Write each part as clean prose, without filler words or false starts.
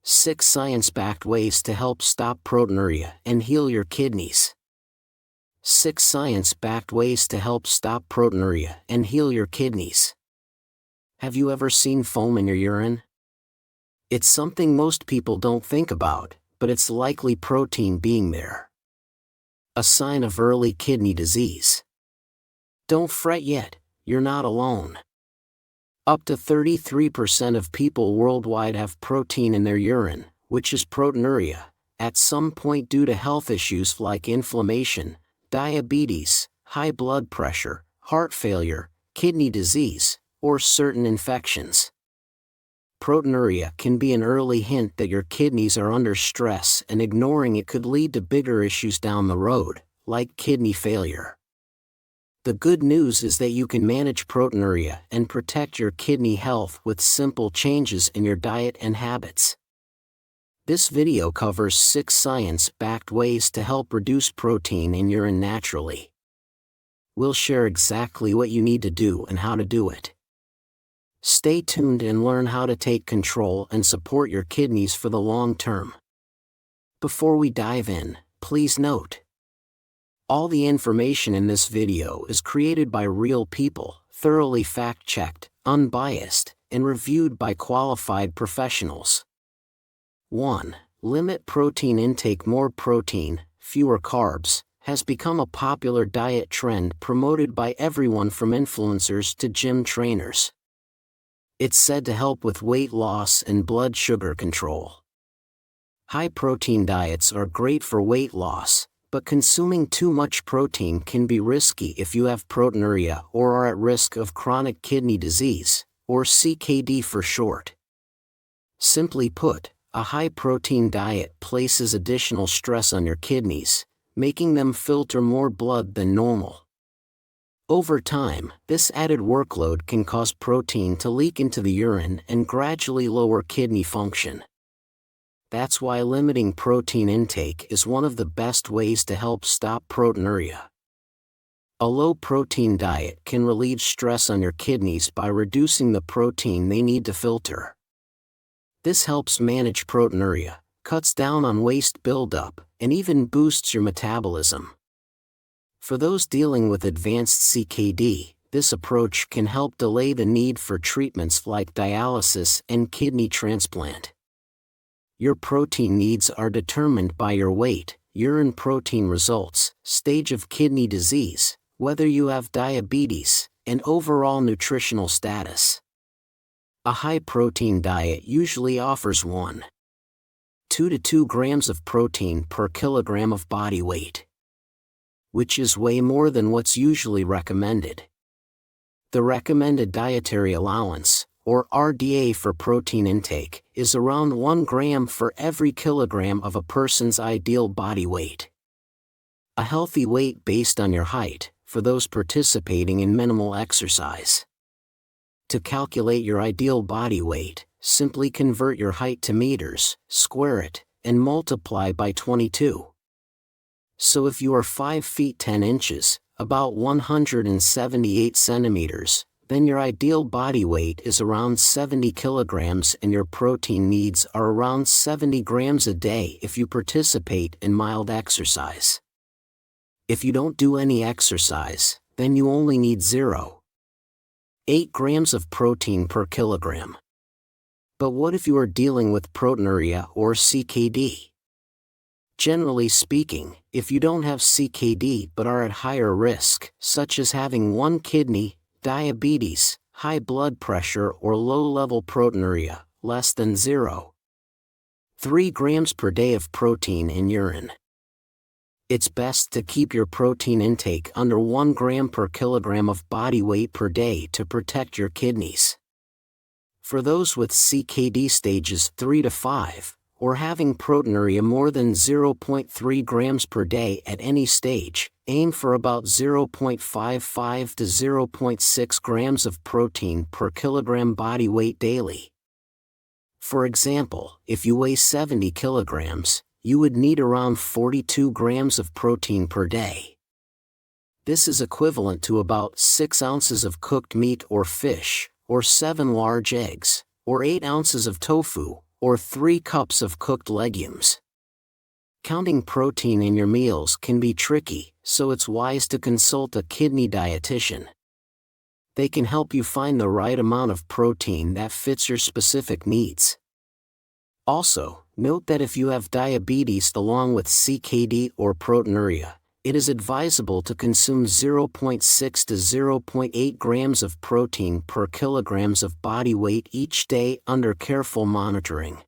6 science-backed ways to help stop proteinuria and heal your kidneys. 6 science-backed ways to help stop proteinuria and heal your kidneys. Have you ever seen foam in your urine? It's something most people don't think about, but it's likely protein being there. A sign of early kidney disease. Don't fret yet, you're not alone. Up to 33% of people worldwide have protein in their urine, which is proteinuria, at some point due to health issues like inflammation, diabetes, high blood pressure, heart failure, kidney disease, or certain infections. Proteinuria can be an early hint that your kidneys are under stress, and ignoring it could lead to bigger issues down the road, like kidney failure. The good news is that you can manage proteinuria and protect your kidney health with simple changes in your diet and habits. This video covers 6 science-backed ways to help reduce protein in urine naturally. We'll share exactly what you need to do and how to do it. Stay tuned and learn how to take control and support your kidneys for the long term. Before we dive in, please note: all the information in this video is created by real people, thoroughly fact-checked, unbiased, and reviewed by qualified professionals. 1. Limit protein intake. More protein, fewer carbs, has become a popular diet trend promoted by everyone from influencers to gym trainers. It's said to help with weight loss and blood sugar control. High-protein diets are great for weight loss, but consuming too much protein can be risky if you have proteinuria or are at risk of chronic kidney disease, or CKD for short. Simply put, a high-protein diet places additional stress on your kidneys, making them filter more blood than normal. Over time, this added workload can cause protein to leak into the urine and gradually lower kidney function. That's why limiting protein intake is one of the best ways to help stop proteinuria. A low-protein diet can relieve stress on your kidneys by reducing the protein they need to filter. This helps manage proteinuria, cuts down on waste buildup, and even boosts your metabolism. For those dealing with advanced CKD, this approach can help delay the need for treatments like dialysis and kidney transplant. Your protein needs are determined by your weight, urine protein results, stage of kidney disease, whether you have diabetes, and overall nutritional status. A high-protein diet usually offers 1.2 to 2 grams of protein per kilogram of body weight, which is way more than what's usually recommended. The recommended dietary allowance, or RDA for protein intake, is around 1 gram for every kilogram of a person's ideal body weight. A healthy weight based on your height, for those participating in minimal exercise. To calculate your ideal body weight, simply convert your height to meters, square it, and multiply by 22. So if you are 5 feet 10 inches, about 178 centimeters, then your ideal body weight is around 70 kilograms and your protein needs are around 70 grams a day if you participate in mild exercise. If you don't do any exercise, then you only need 0.8 grams of protein per kilogram. But what if you are dealing with proteinuria or CKD? Generally speaking, if you don't have CKD but are at higher risk, such as having 1 kidney, diabetes, high blood pressure or low-level proteinuria, less than 0.3 grams per day of protein in urine. It's best to keep your protein intake under 1 gram per kilogram of body weight per day to protect your kidneys. For those with CKD stages 3 to 5, or having proteinuria more than 0.3 grams per day at any stage, aim for about 0.55 to 0.6 grams of protein per kilogram body weight daily. For example, if you weigh 70 kilograms, you would need around 42 grams of protein per day. This is equivalent to about 6 ounces of cooked meat or fish, or 7 large eggs, or 8 ounces of tofu, or 3 cups of cooked legumes. Counting protein in your meals can be tricky, so it's wise to consult a kidney dietitian. They can help you find the right amount of protein that fits your specific needs. Also, note that if you have diabetes along with CKD or proteinuria, it is advisable to consume 0.6 to 0.8 grams of protein per kilograms of body weight each day under careful monitoring.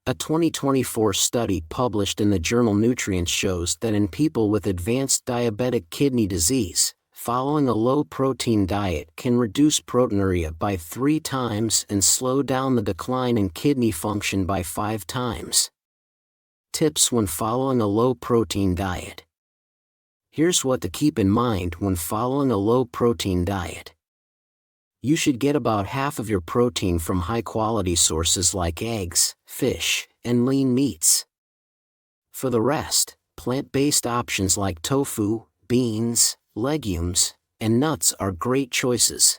A 2024 study published in the journal Nutrients shows that in people with advanced diabetic kidney disease, following a low-protein diet can reduce proteinuria by 3 times and slow down the decline in kidney function by 5 times. Tips when following a low-protein diet. Here's what to keep in mind when following a low-protein diet. You should get about half of your protein from high-quality sources like eggs, fish, and lean meats. For the rest, plant-based options like tofu, beans, legumes, and nuts are great choices.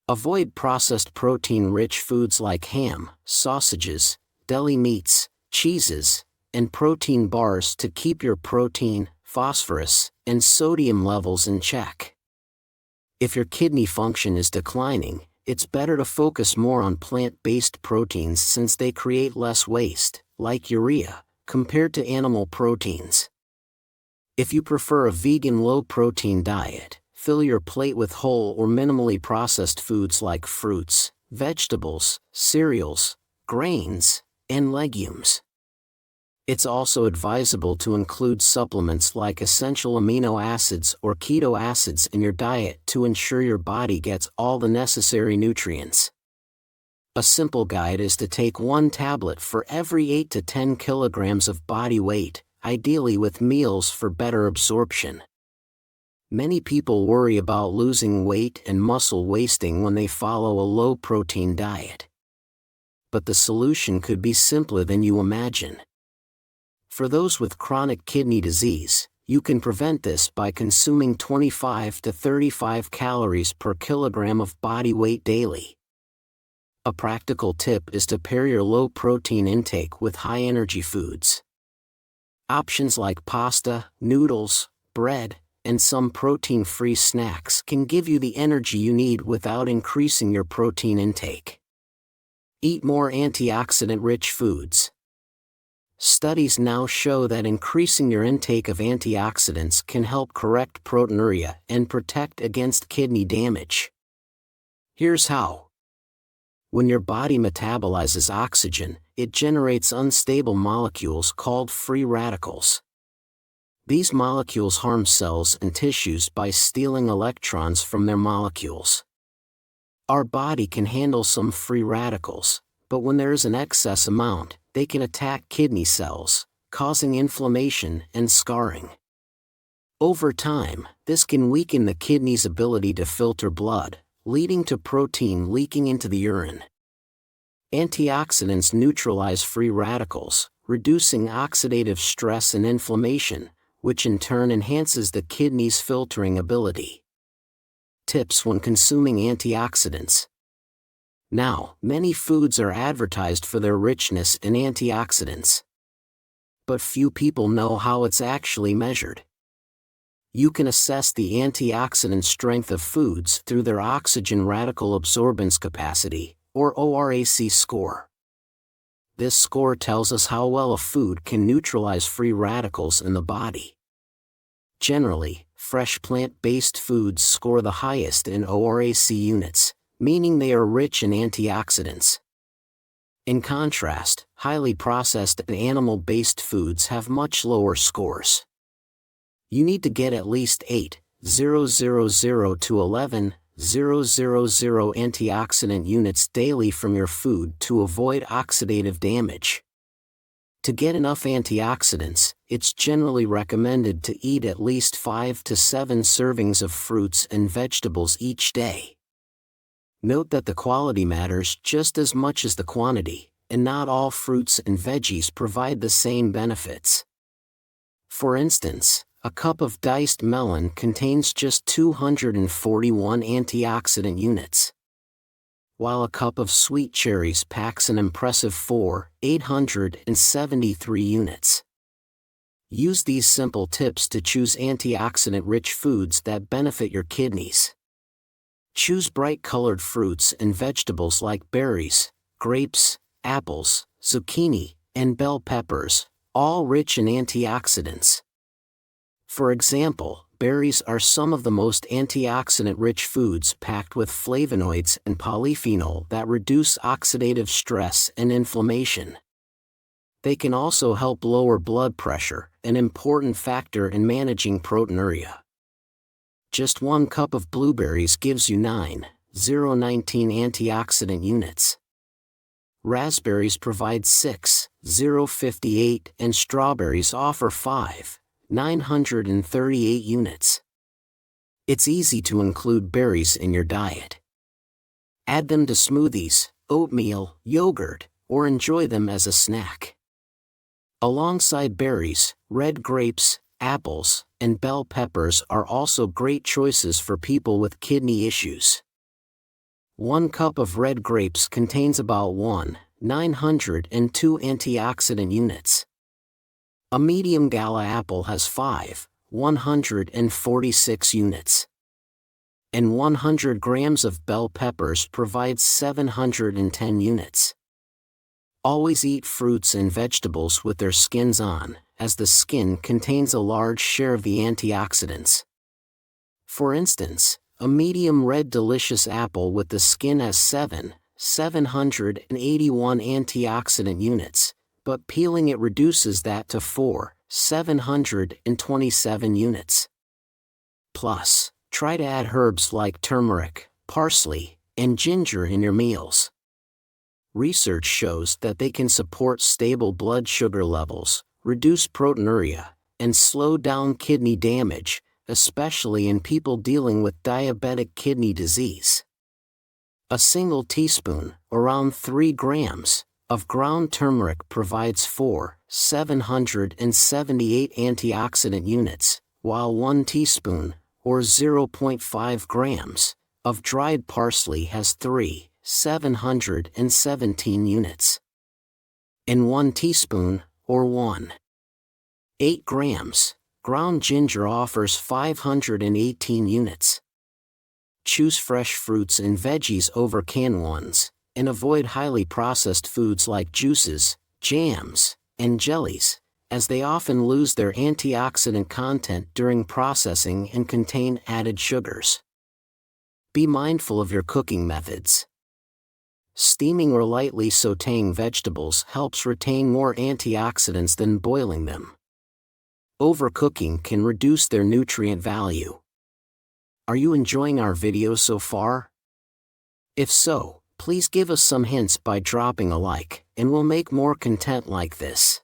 Avoid processed protein-rich foods like ham, sausages, deli meats, cheeses, and protein bars to keep your protein, phosphorus, and sodium levels in check. If your kidney function is declining, it's better to focus more on plant-based proteins since they create less waste, like urea, compared to animal proteins. If you prefer a vegan low-protein diet, fill your plate with whole or minimally processed foods like fruits, vegetables, cereals, grains, and legumes. It's also advisable to include supplements like essential amino acids or keto acids in your diet to ensure your body gets all the necessary nutrients. A simple guide is to take 1 tablet for every 8 to 10 kilograms of body weight, ideally with meals for better absorption. Many people worry about losing weight and muscle wasting when they follow a low-protein diet. But the solution could be simpler than you imagine. For those with chronic kidney disease, you can prevent this by consuming 25 to 35 calories per kilogram of body weight daily. A practical tip is to pair your low-protein intake with high-energy foods. Options like pasta, noodles, bread, and some protein-free snacks can give you the energy you need without increasing your protein intake. Eat more antioxidant-rich foods. Studies now show that increasing your intake of antioxidants can help correct proteinuria and protect against kidney damage. Here's how. When your body metabolizes oxygen, it generates unstable molecules called free radicals. These molecules harm cells and tissues by stealing electrons from their molecules. Our body can handle some free radicals, but when there is an excess amount, they can attack kidney cells, causing inflammation and scarring. Over time, this can weaken the kidney's ability to filter blood, leading to protein leaking into the urine. Antioxidants neutralize free radicals, reducing oxidative stress and inflammation, which in turn enhances the kidney's filtering ability. Tips when consuming antioxidants. Now, many foods are advertised for their richness in antioxidants. But few people know how it's actually measured. You can assess the antioxidant strength of foods through their oxygen radical absorbance capacity, or ORAC score. This score tells us how well a food can neutralize free radicals in the body. Generally, fresh plant-based foods score the highest in ORAC units, meaning they are rich in antioxidants. In contrast, highly processed and animal-based foods have much lower scores. You need to get at least 8,000 to 11,000 antioxidant units daily from your food to avoid oxidative damage. To get enough antioxidants, it's generally recommended to eat at least 5 to 7 servings of fruits and vegetables each day. Note that the quality matters just as much as the quantity, and not all fruits and veggies provide the same benefits. For instance, a cup of diced melon contains just 241 antioxidant units. while a cup of sweet cherries packs an impressive 873 units. Use these simple tips to choose antioxidant-rich foods that benefit your kidneys. Choose bright-colored fruits and vegetables like berries, grapes, apples, zucchini, and bell peppers, all rich in antioxidants. For example, berries are some of the most antioxidant-rich foods packed with flavonoids and polyphenol that reduce oxidative stress and inflammation. They can also help lower blood pressure, an important factor in managing proteinuria. Just 1 cup of blueberries gives you 9,019 antioxidant units. Raspberries provide 6,058 and strawberries offer 5,938 units. It's easy to include berries in your diet. Add them to smoothies, oatmeal, yogurt, or enjoy them as a snack. Alongside berries, red grapes, apples, and bell peppers are also great choices for people with kidney issues. 1 cup of red grapes contains about 1,902 antioxidant units. A medium gala apple has 5,146 units. And 100 grams of bell peppers provides 710 units. Always eat fruits and vegetables with their skins on, as the skin contains a large share of the antioxidants. For instance, a medium red delicious apple with the skin has 781 antioxidant units, but peeling it reduces that to 727 units. Plus, try to add herbs like turmeric, parsley, and ginger in your meals. Research shows that they can support stable blood sugar levels, reduce proteinuria, and slow down kidney damage, especially in people dealing with diabetic kidney disease. A single teaspoon, around 3 grams, of ground turmeric provides 778 antioxidant units, while 1 teaspoon, or 0.5 grams, of dried parsley has 717 units. In 1 teaspoon, or 1.8 grams, ground ginger offers 518 units. Choose fresh fruits and veggies over canned ones, and avoid highly processed foods like juices, jams, and jellies, as they often lose their antioxidant content during processing and contain added sugars. Be mindful of your cooking methods. Steaming or lightly sautéing vegetables helps retain more antioxidants than boiling them. Overcooking can reduce their nutrient value. Are you enjoying our video so far? If so, please give us some hints by dropping a like, and we'll make more content like this.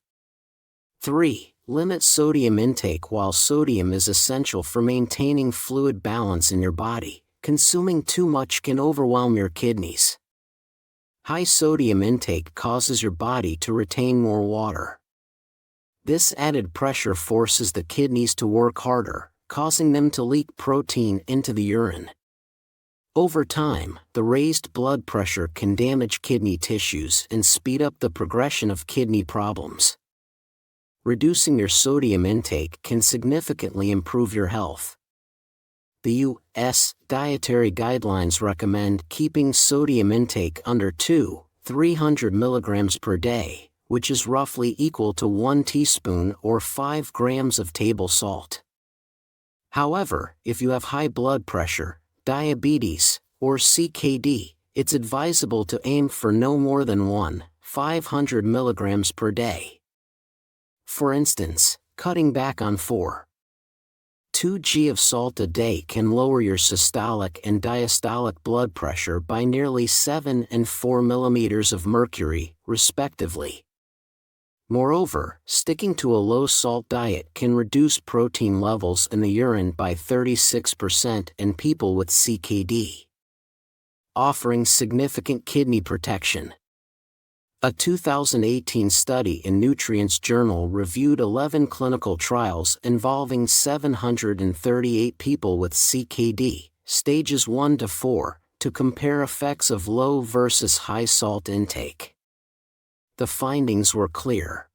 3. Limit sodium intake. While sodium is essential for maintaining fluid balance in your body, consuming too much can overwhelm your kidneys. High sodium intake causes your body to retain more water. This added pressure forces the kidneys to work harder, causing them to leak protein into the urine. Over time, the raised blood pressure can damage kidney tissues and speed up the progression of kidney problems. Reducing your sodium intake can significantly improve your health. The U.S. dietary guidelines recommend keeping sodium intake under 300 milligrams per day, which is roughly equal to 1 teaspoon or 5 grams of table salt. However, if you have high blood pressure, diabetes, or CKD, it's advisable to aim for no more than 500 milligrams per day. For instance, cutting back on 2 g of salt a day can lower your systolic and diastolic blood pressure by nearly 7 and 4 millimeters of mercury, respectively. Moreover, sticking to a low-salt diet can reduce protein levels in the urine by 36% in people with CKD, offering significant kidney protection. A 2018 study in Nutrients Journal reviewed 11 clinical trials involving 738 people with CKD, stages 1 to 4, to compare effects of low versus high salt intake. The findings were clear.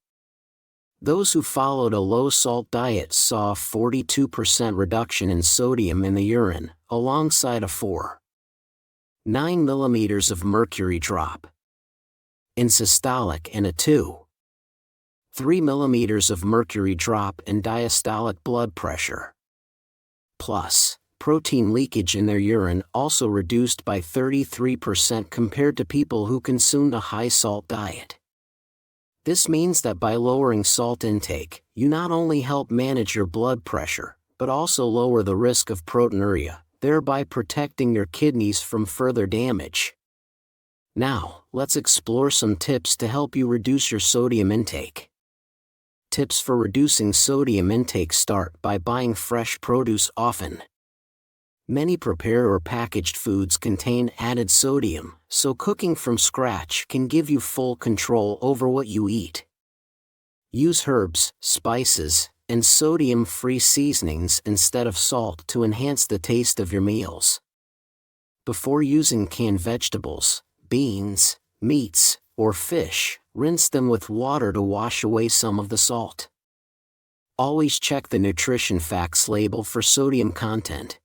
Those who followed a low-salt diet saw a 42% reduction in sodium in the urine, alongside a 4.9 mm of mercury drop in systolic and a 2.3 mm of mercury drop in diastolic blood pressure. Plus, protein leakage in their urine also reduced by 33% compared to people who consumed a high-salt diet. This means that by lowering salt intake, you not only help manage your blood pressure, but also lower the risk of proteinuria, thereby protecting your kidneys from further damage. Now, let's explore some tips to help you reduce your sodium intake. Tips for reducing sodium intake: start by buying fresh produce often. Many prepared or packaged foods contain added sodium, so cooking from scratch can give you full control over what you eat. Use herbs, spices, and sodium-free seasonings instead of salt to enhance the taste of your meals. Before using canned vegetables, beans, meats, or fish, rinse them with water to wash away some of the salt. Always check the nutrition facts label for sodium content.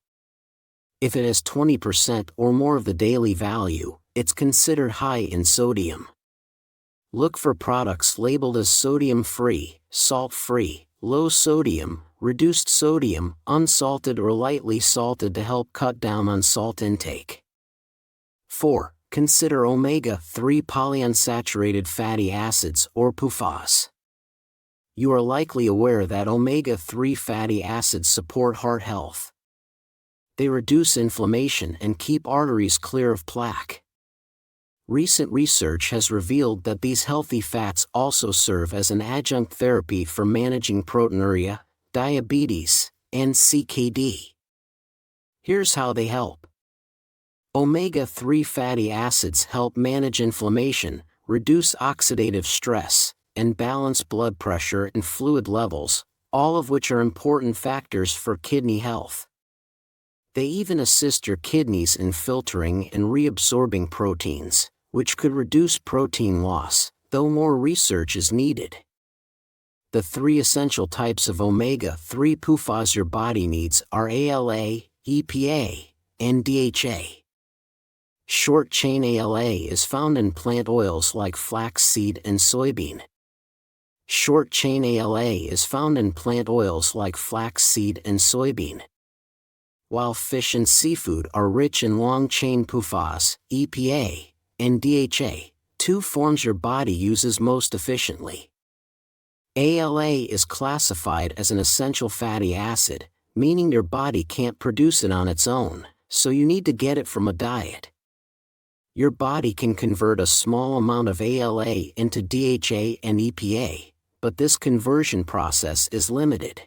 If it has 20% or more of the daily value, it's considered high in sodium. Look for products labeled as sodium-free, salt-free, low sodium, reduced sodium, unsalted or lightly salted to help cut down on salt intake. 4. Consider omega-3 polyunsaturated fatty acids or PUFAs. You are likely aware that omega-3 fatty acids support heart health. They reduce inflammation and keep arteries clear of plaque. Recent research has revealed that these healthy fats also serve as an adjunct therapy for managing proteinuria, diabetes, and CKD. Here's how they help. Omega-3 fatty acids help manage inflammation, reduce oxidative stress, and balance blood pressure and fluid levels, all of which are important factors for kidney health. They even assist your kidneys in filtering and reabsorbing proteins, which could reduce protein loss, though more research is needed. The 3 essential types of omega-3 PUFAs your body needs are ALA, EPA, and DHA. Short-chain ALA is found in plant oils like flaxseed and soybean. Short-chain ALA is found in plant oils like flaxseed and soybean. While fish and seafood are rich in long-chain PUFAs, EPA, and DHA, 2 forms your body uses most efficiently. ALA is classified as an essential fatty acid, meaning your body can't produce it on its own, so you need to get it from a diet. Your body can convert a small amount of ALA into DHA and EPA, but this conversion process is limited.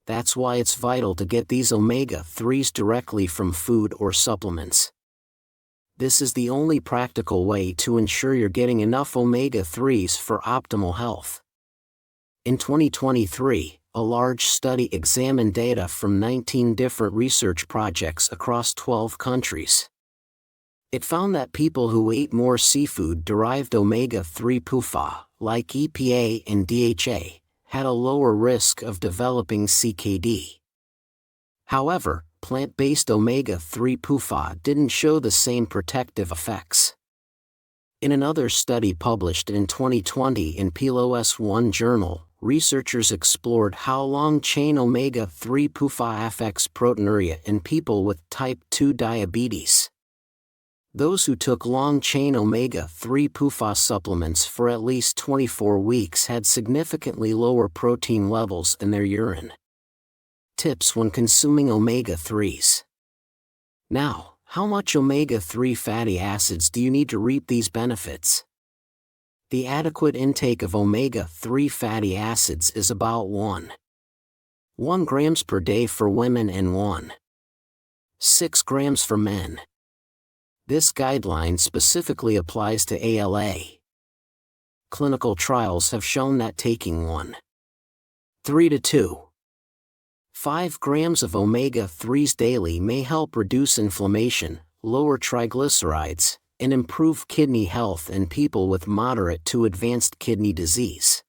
That's why it's vital to get these omega-3s directly from food or supplements. This is the only practical way to ensure you're getting enough omega-3s for optimal health. In 2023, a large study examined data from 19 different research projects across 12 countries. It found that people who ate more seafood-derived omega-3 PUFA, like EPA and DHA, had a lower risk of developing CKD. However, plant-based omega-3 PUFA didn't show the same protective effects. In another study published in 2020 in PLOS One journal, researchers explored how long-chain omega-3 PUFA affects proteinuria in people with type 2 diabetes. Those who took long-chain omega-3 PUFA supplements for at least 24 weeks had significantly lower protein levels in their urine. Tips when consuming omega-3s. Now, how much omega-3 fatty acids do you need to reap these benefits? The adequate intake of omega-3 fatty acids is about 1 grams per day for women and 1.6 grams for men. This guideline specifically applies to ALA. Clinical trials have shown that taking 1.3 to 2.5 grams of omega-3s daily may help reduce inflammation, lower triglycerides, and improve kidney health in people with moderate to advanced kidney disease.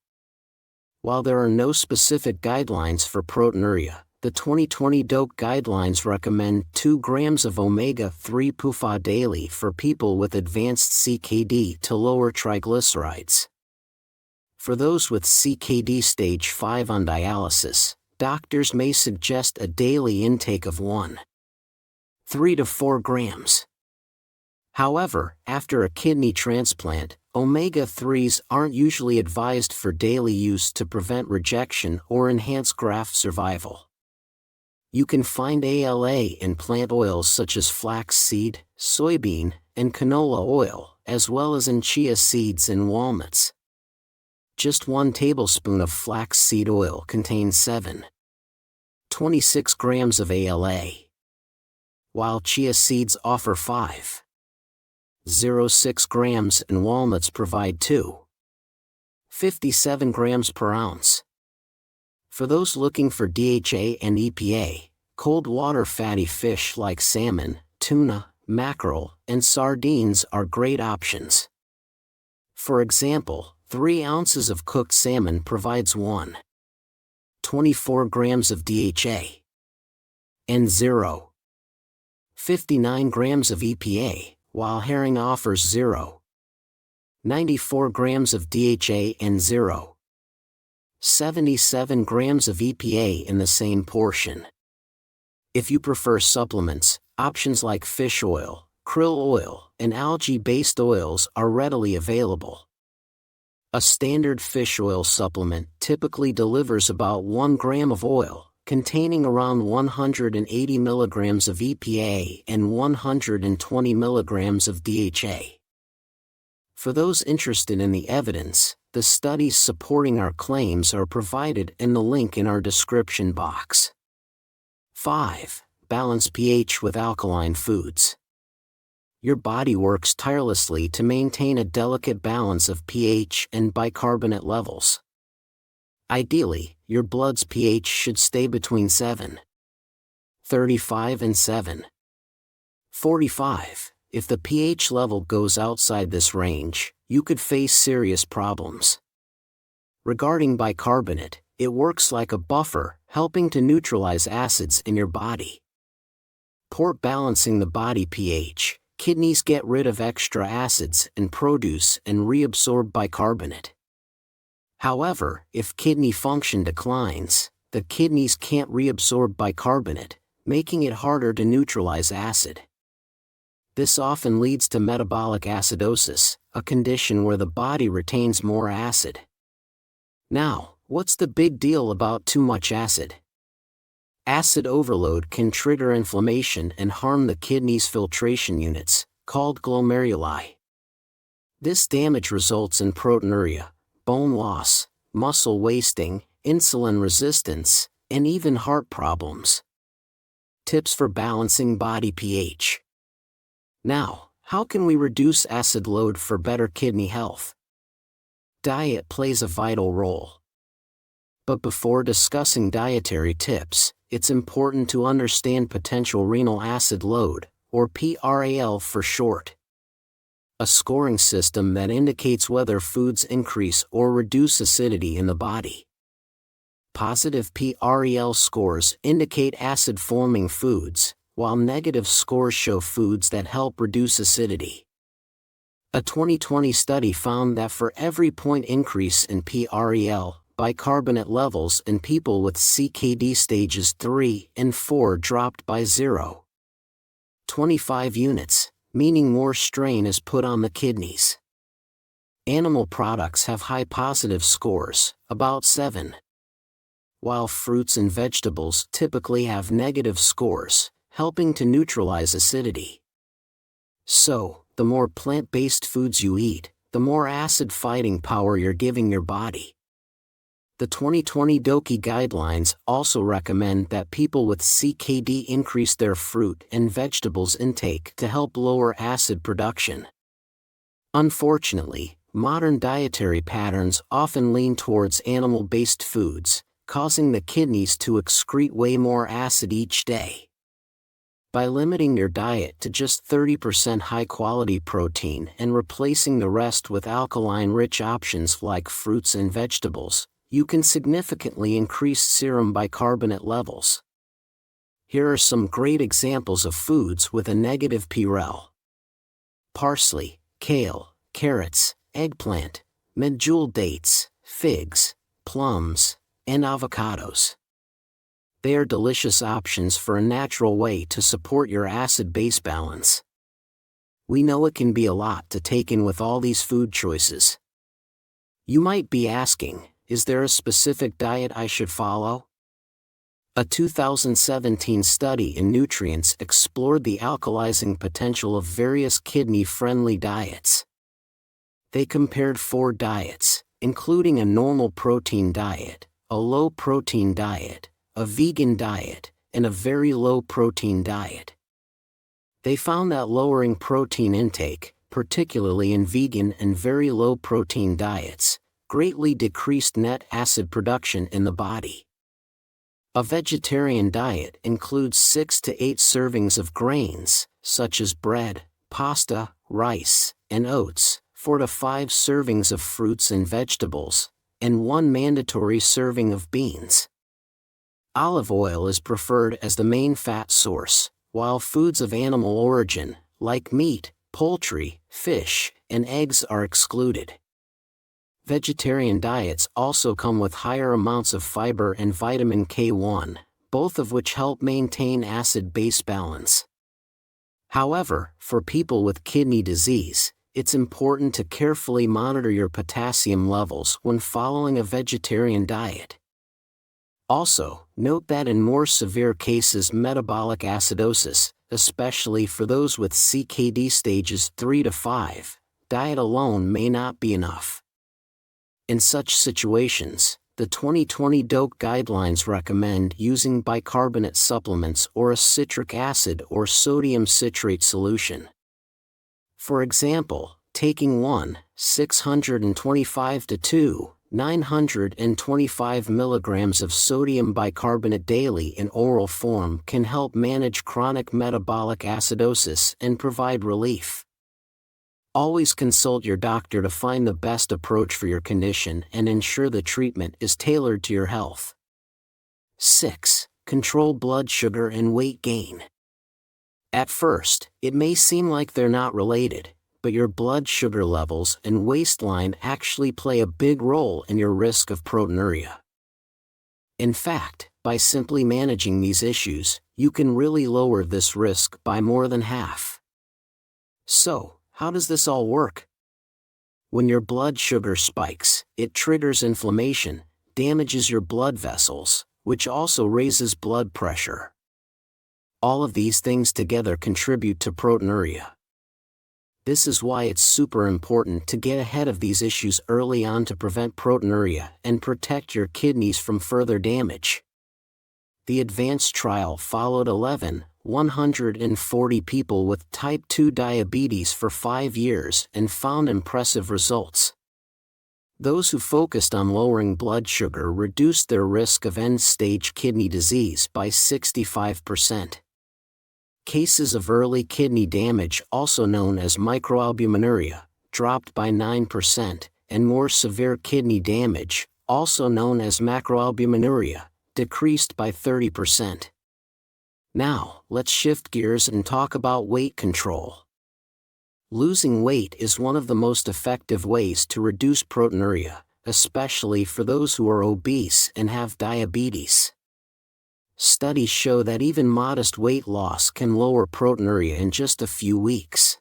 While there are no specific guidelines for proteinuria, the 2020 DOC guidelines recommend 2 grams of omega-3 PUFA daily for people with advanced CKD to lower triglycerides. For those with CKD stage 5 on dialysis, doctors may suggest a daily intake of 3 to 4 grams. However, after a kidney transplant, omega-3s aren't usually advised for daily use to prevent rejection or enhance graft survival. You can find ALA in plant oils such as flaxseed, soybean, and canola oil, as well as in chia seeds and walnuts. Just 1 tablespoon of flaxseed oil contains 7.26 grams of ALA, while chia seeds offer 5.06 grams and walnuts provide 2.57 grams per ounce. For those looking for DHA and EPA, cold water fatty fish like salmon, tuna, mackerel, and sardines are great options. For example, 3 ounces of cooked salmon provides 1.24 grams of DHA and 0.59 grams of EPA, while herring offers 0.94 grams of DHA and 0.77 grams of EPA in the same portion. If you prefer supplements, options like fish oil, krill oil, and algae-based oils are readily available. A standard fish oil supplement typically delivers about 1 gram of oil, containing around 180 milligrams of EPA and 120 milligrams of DHA. For those interested in the evidence, the studies supporting our claims are provided in the link in our description box. 5. Balance pH with alkaline foods. Your body works tirelessly to maintain a delicate balance of pH and bicarbonate levels. Ideally, your blood's pH should stay between 7.35 and 7.45. If the pH level goes outside this range, you could face serious problems. Regarding bicarbonate, it works like a buffer, helping to neutralize acids in your body. Poor balancing the body pH, kidneys get rid of extra acids and produce and reabsorb bicarbonate. However, if kidney function declines, the kidneys can't reabsorb bicarbonate, making it harder to neutralize acid. This often leads to metabolic acidosis, a condition where the body retains more acid. Now, what's the big deal about too much acid? Acid overload can trigger inflammation and harm the kidney's filtration units, called glomeruli. This damage results in proteinuria, bone loss, muscle wasting, insulin resistance, and even heart problems. Tips for balancing body pH. Now, how can we reduce acid load for better kidney health? Diet plays a vital role. But before discussing dietary tips, it's important to understand potential renal acid load, or PRAL for short. A scoring system that indicates whether foods increase or reduce acidity in the body. Positive PRAL scores indicate acid-forming foods, while negative scores show foods that help reduce acidity. A 2020 study found that for every point increase in PRAL, bicarbonate levels in people with CKD stages 3 and 4 dropped by 0.25 units, meaning more strain is put on the kidneys. Animal products have high positive scores, about 7, while fruits and vegetables typically have negative scores, helping to neutralize acidity. So, the more plant-based foods you eat, the more acid-fighting power you're giving your body. The 2020 DOCI guidelines also recommend that people with CKD increase their fruit and vegetables intake to help lower acid production. Unfortunately, modern dietary patterns often lean towards animal-based foods, causing the kidneys to excrete way more acid each day. By limiting your diet to just 30% high-quality protein and replacing the rest with alkaline-rich options like fruits and vegetables, you can significantly increase serum bicarbonate levels. Here are some great examples of foods with a negative PREL. Parsley, kale, carrots, eggplant, medjool dates, figs, plums, and avocados. They are delicious options for a natural way to support your acid-base balance. We know it can be a lot to take in with all these food choices. You might be asking, is there a specific diet I should follow? A 2017 study in Nutrients explored the alkalizing potential of various kidney-friendly diets. They compared 4 diets, including a normal protein diet, a low-protein diet, a vegan diet, and a very low-protein diet. They found that lowering protein intake, particularly in vegan and very low-protein diets, greatly decreased net acid production in the body. A vegetarian diet includes 6 to 8 servings of grains, such as bread, pasta, rice, and oats, 4 to 5 servings of fruits and vegetables, and 1 mandatory serving of beans. Olive oil is preferred as the main fat source, while foods of animal origin, like meat, poultry, fish, and eggs are excluded. Vegetarian diets also come with higher amounts of fiber and vitamin K1, both of which help maintain acid-base balance. However, for people with kidney disease, it's important to carefully monitor your potassium levels when following a vegetarian diet. Also, note that in more severe cases, metabolic acidosis, especially for those with CKD stages 3 to 5, diet alone may not be enough. In such situations, the 2020 DOAC guidelines recommend using bicarbonate supplements or a citric acid or sodium citrate solution. For example, taking 1,625 to 2,925 milligrams of sodium bicarbonate daily in oral form can help manage chronic metabolic acidosis and provide relief. Always consult your doctor to find the best approach for your condition and ensure the treatment is tailored to your health. 6. Control blood sugar and weight gain. At first, it may seem like they're not related, but your blood sugar levels and waistline actually play a big role in your risk of proteinuria. In fact, by simply managing these issues, you can really lower this risk by more than half. So, how does this all work? When your blood sugar spikes, it triggers inflammation, damages your blood vessels, which also raises blood pressure. All of these things together contribute to proteinuria. This is why it's super important to get ahead of these issues early on to prevent proteinuria and protect your kidneys from further damage. The ADVANCE trial followed 140 people with type 2 diabetes for 5 years and found impressive results. Those who focused on lowering blood sugar reduced their risk of end-stage kidney disease by 65%. Cases of early kidney damage, also known as microalbuminuria, dropped by 9%, and more severe kidney damage, also known as macroalbuminuria, decreased by 30%. Now, let's shift gears and talk about weight control. Losing weight is one of the most effective ways to reduce proteinuria, especially for those who are obese and have diabetes. Studies show that even modest weight loss can lower proteinuria in just a few weeks.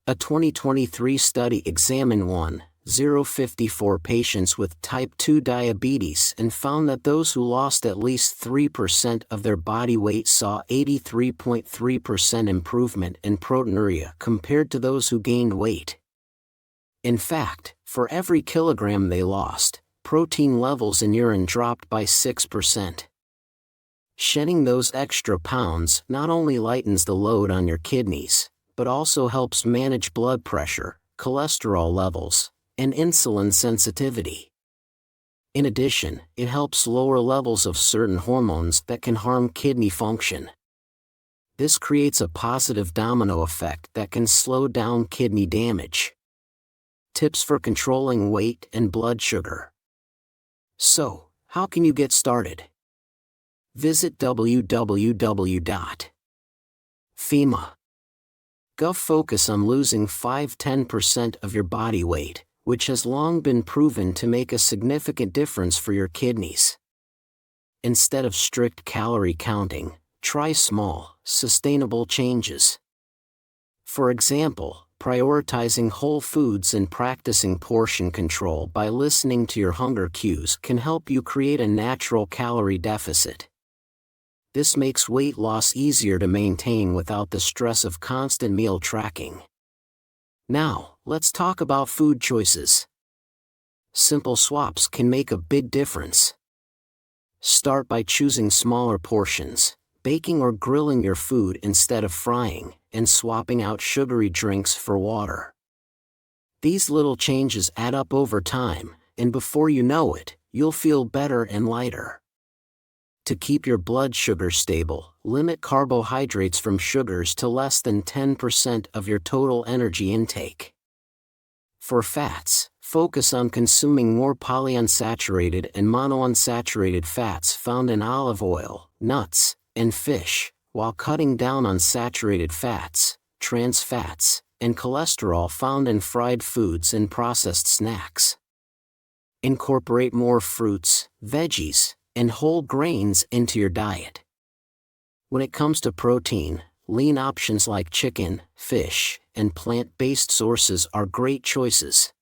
A 2023 study examined 1,054 patients with type 2 diabetes and found that those who lost at least 3% of their body weight saw 83.3% improvement in proteinuria compared to those who gained weight. In fact, for every kilogram they lost, protein levels in urine dropped by 6%. Shedding those extra pounds not only lightens the load on your kidneys, but also helps manage blood pressure, cholesterol levels, and insulin sensitivity. In addition, it helps lower levels of certain hormones that can harm kidney function. This creates a positive domino effect that can slow down kidney damage. Tips for controlling weight and blood sugar. So, how can you get started? Visit www.fema.gov. Focus on losing 5–10% of your body weight, which has long been proven to make a significant difference for your kidneys. Instead of strict calorie counting, try small, sustainable changes. For example, prioritizing whole foods and practicing portion control by listening to your hunger cues can help you create a natural calorie deficit. This makes weight loss easier to maintain without the stress of constant meal tracking. Now, let's talk about food choices. Simple swaps can make a big difference. Start by choosing smaller portions, baking or grilling your food instead of frying, and swapping out sugary drinks for water. These little changes add up over time, and before you know it, you'll feel better and lighter. To keep your blood sugar stable, limit carbohydrates from sugars to less than 10% of your total energy intake. For fats, focus on consuming more polyunsaturated and monounsaturated fats found in olive oil, nuts, and fish, while cutting down on saturated fats, trans fats, and cholesterol found in fried foods and processed snacks. Incorporate more fruits, veggies, and whole grains into your diet. When it comes to protein, lean options like chicken, fish, and plant-based sources are great choices.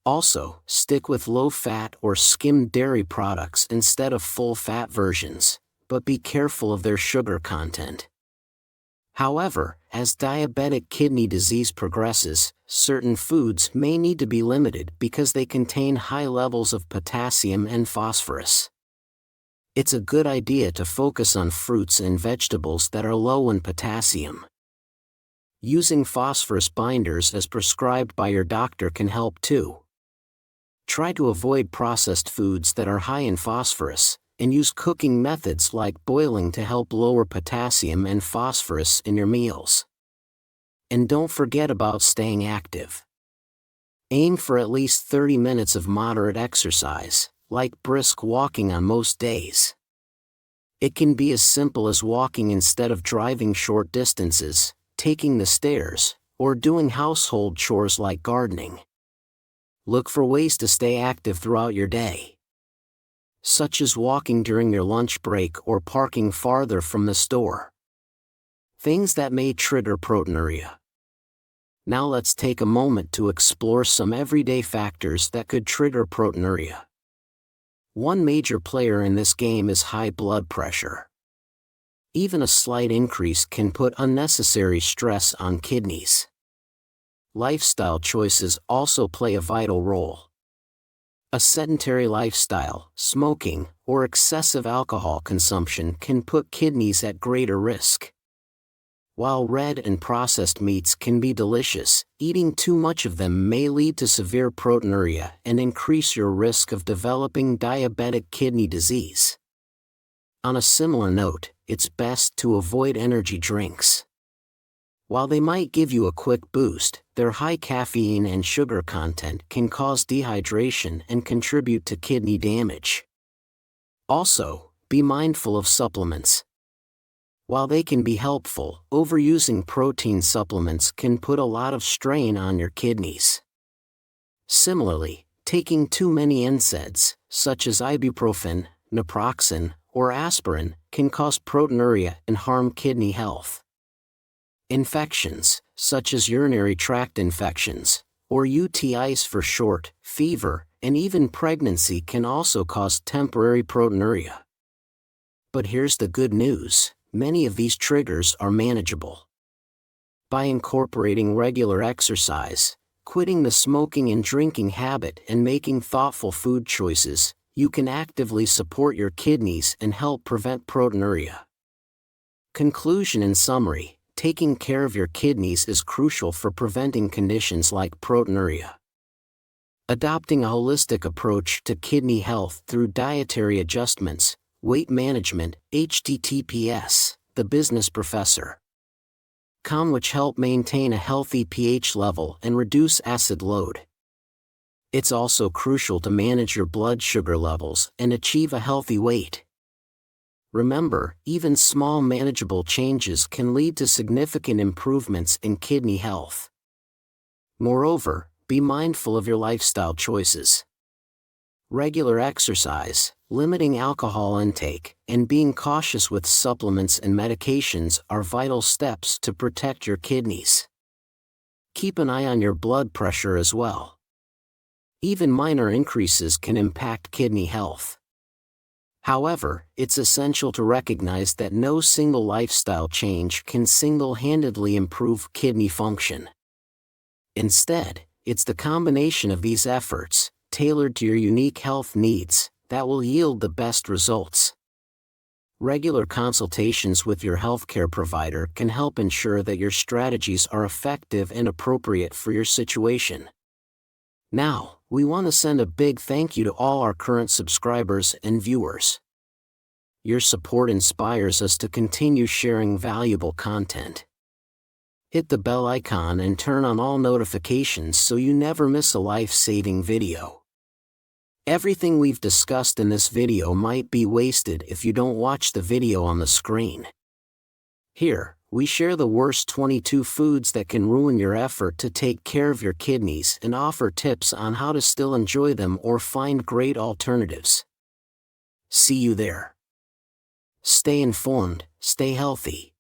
Also, stick with low-fat or skimmed dairy products instead of full-fat versions, but be careful of their sugar content. However, as diabetic kidney disease progresses, certain foods may need to be limited because they contain high levels of potassium and phosphorus. It's a good idea to focus on fruits and vegetables that are low in potassium. Using phosphorus binders as prescribed by your doctor can help too. Try to avoid processed foods that are high in phosphorus, and use cooking methods like boiling to help lower potassium and phosphorus in your meals. And don't forget about staying active. Aim for at least 30 minutes of moderate exercise, like brisk walking on most days. It can be as simple as walking instead of driving short distances, taking the stairs, or doing household chores like gardening. Look for ways to stay active throughout your day, such as walking during your lunch break or parking farther from the store. Things that may trigger proteinuria. Now let's take a moment to explore some everyday factors that could trigger proteinuria. One major player in this game is high blood pressure. Even a slight increase can put unnecessary stress on kidneys. Lifestyle choices also play a vital role. A sedentary lifestyle, smoking, or excessive alcohol consumption can put kidneys at greater risk. While red and processed meats can be delicious, eating too much of them may lead to severe proteinuria and increase your risk of developing diabetic kidney disease. On a similar note, it's best to avoid energy drinks. While they might give you a quick boost, their high caffeine and sugar content can cause dehydration and contribute to kidney damage. Also, be mindful of supplements. While they can be helpful, overusing protein supplements can put a lot of strain on your kidneys. Similarly, taking too many NSAIDs, such as ibuprofen, naproxen, or aspirin, can cause proteinuria and harm kidney health. Infections, such as urinary tract infections, or UTIs for short, fever, and even pregnancy can also cause temporary proteinuria. But here's the good news. Many of these triggers are manageable. By incorporating regular exercise, quitting the smoking and drinking habit, and making thoughtful food choices, you can actively support your kidneys and help prevent proteinuria. Conclusion and summary: taking care of your kidneys is crucial for preventing conditions like proteinuria. Adopting a holistic approach to kidney health through dietary adjustments, weight management, https the business professor. Which help maintain a healthy pH level and reduce acid load. It's also crucial to manage your blood sugar levels and achieve a healthy weight. Remember, even small manageable changes can lead to significant improvements in kidney health. Moreover, be mindful of your lifestyle choices. Regular exercise, limiting alcohol intake, and being cautious with supplements and medications are vital steps to protect your kidneys. Keep an eye on your blood pressure as well. Even minor increases can impact kidney health. However, it's essential to recognize that no single lifestyle change can single-handedly improve kidney function. Instead, it's the combination of these efforts, tailored to your unique health needs, that will yield the best results. Regular consultations with your healthcare provider can help ensure that your strategies are effective and appropriate for your situation. Now, we want to send a big thank you to all our current subscribers and viewers. Your support inspires us to continue sharing valuable content. Hit the bell icon and turn on all notifications so you never miss a life-saving video. Everything we've discussed in this video might be wasted if you don't watch the video on the screen. Here, we share the worst 22 foods that can ruin your effort to take care of your kidneys and offer tips on how to still enjoy them or find great alternatives. See you there. Stay informed, stay healthy.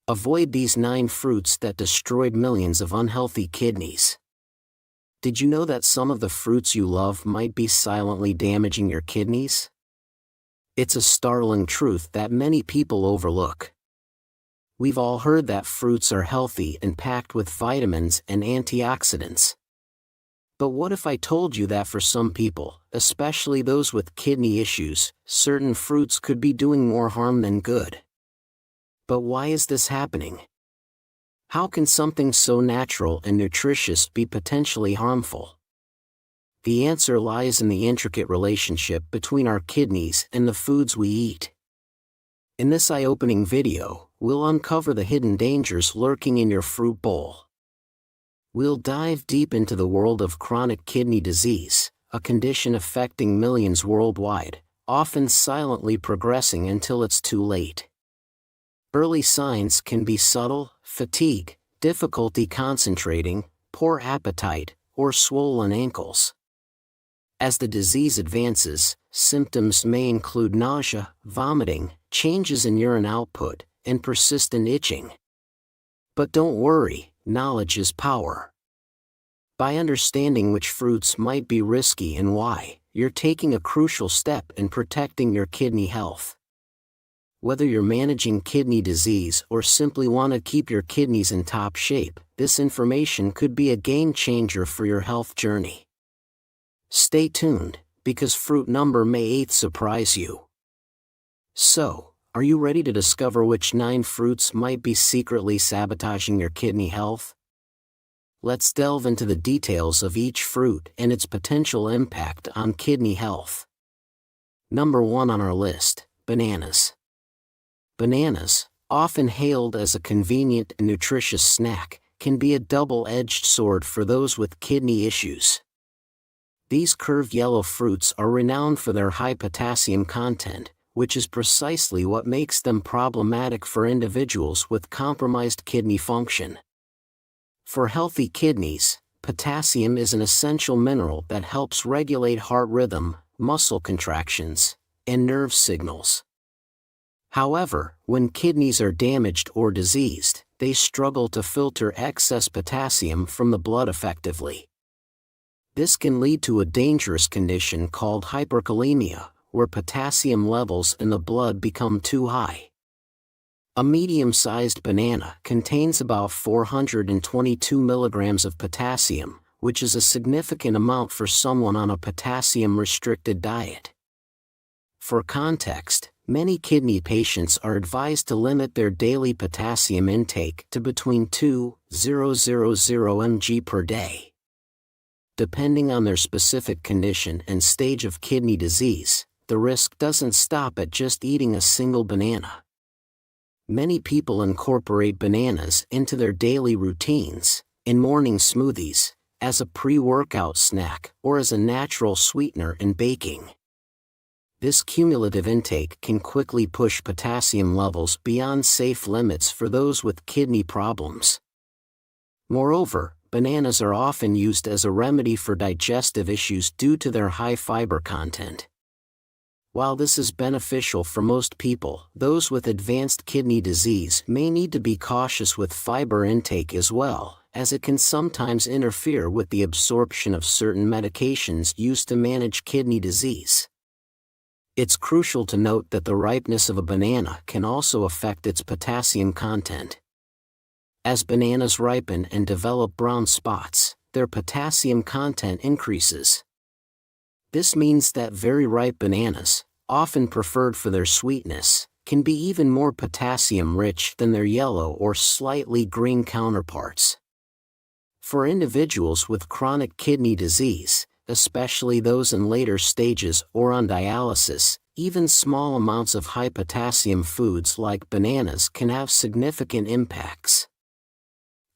Avoid these 9 fruits that destroyed millions of unhealthy kidneys. Did you know that some of the fruits you love might be silently damaging your kidneys? It's a startling truth that many people overlook. We've all heard that fruits are healthy and packed with vitamins and antioxidants. But what if I told you that for some people, especially those with kidney issues, certain fruits could be doing more harm than good? But why is this happening? How can something so natural and nutritious be potentially harmful? The answer lies in the intricate relationship between our kidneys and the foods we eat. In this eye-opening video, we'll uncover the hidden dangers lurking in your fruit bowl. We'll dive deep into the world of chronic kidney disease, a condition affecting millions worldwide, often silently progressing until it's too late. Early signs can be subtle: fatigue, difficulty concentrating, poor appetite, or swollen ankles. As the disease advances, symptoms may include nausea, vomiting, changes in urine output, and persistent itching. But don't worry, knowledge is power. By understanding which fruits might be risky and why, you're taking a crucial step in protecting your kidney health. Whether you're managing kidney disease or simply want to keep your kidneys in top shape, this information could be a game changer for your health journey. Stay tuned, because fruit number may 8 surprise you. So, are you ready to discover which 9 fruits might be secretly sabotaging your kidney health? Let's delve into the details of each fruit and its potential impact on kidney health. Number 1 on our list, bananas. Bananas, often hailed as a convenient and nutritious snack, can be a double-edged sword for those with kidney issues. These curved yellow fruits are renowned for their high potassium content, which is precisely what makes them problematic for individuals with compromised kidney function. For healthy kidneys, potassium is an essential mineral that helps regulate heart rhythm, muscle contractions, and nerve signals. However, when kidneys are damaged or diseased, they struggle to filter excess potassium from the blood effectively. This can lead to a dangerous condition called hyperkalemia, where potassium levels in the blood become too high. A medium-sized banana contains about 422 milligrams of potassium, which is a significant amount for someone on a potassium-restricted diet. For context, many kidney patients are advised to limit their daily potassium intake to between 2,000 mg per day. Depending on their specific condition and stage of kidney disease, the risk doesn't stop at just eating a single banana. Many people incorporate bananas into their daily routines, in morning smoothies, as a pre-workout snack, or as a natural sweetener in baking. This cumulative intake can quickly push potassium levels beyond safe limits for those with kidney problems. Moreover, bananas are often used as a remedy for digestive issues due to their high fiber content. While this is beneficial for most people, those with advanced kidney disease may need to be cautious with fiber intake as well, as it can sometimes interfere with the absorption of certain medications used to manage kidney disease. It's crucial to note that the ripeness of a banana can also affect its potassium content. As bananas ripen and develop brown spots, their potassium content increases. This means that very ripe bananas, often preferred for their sweetness, can be even more potassium-rich than their yellow or slightly green counterparts. For individuals with chronic kidney disease, especially those in later stages or on dialysis, even small amounts of high potassium foods like bananas can have significant impacts.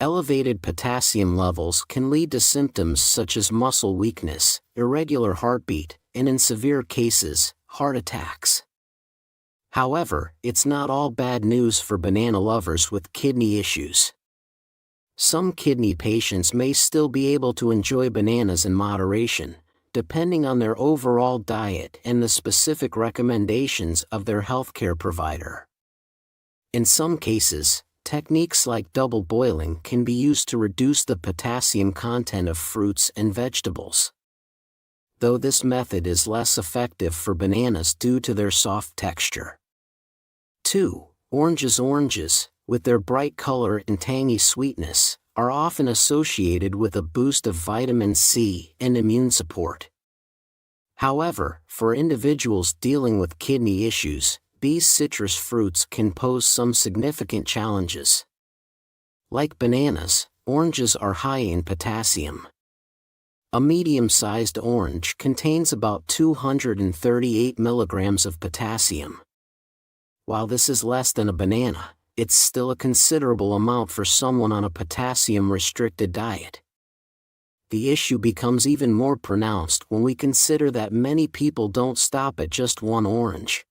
Elevated potassium levels can lead to symptoms such as muscle weakness, irregular heartbeat, and in severe cases, heart attacks. However, it's not all bad news for banana lovers with kidney issues. Some kidney patients may still be able to enjoy bananas in moderation, depending on their overall diet and the specific recommendations of their healthcare provider. In some cases, techniques like double boiling can be used to reduce the potassium content of fruits and vegetables. Though this method is less effective for bananas due to their soft texture. 2. Oranges, with their bright color and tangy sweetness, are often associated with a boost of vitamin C and immune support. However, for individuals dealing with kidney issues, these citrus fruits can pose some significant challenges. Like bananas, oranges are high in potassium. A medium-sized orange contains about 238 milligrams of potassium. While this is less than a banana, it's still a considerable amount for someone on a potassium-restricted diet. The issue becomes even more pronounced when we consider that many people don't stop at just one orange.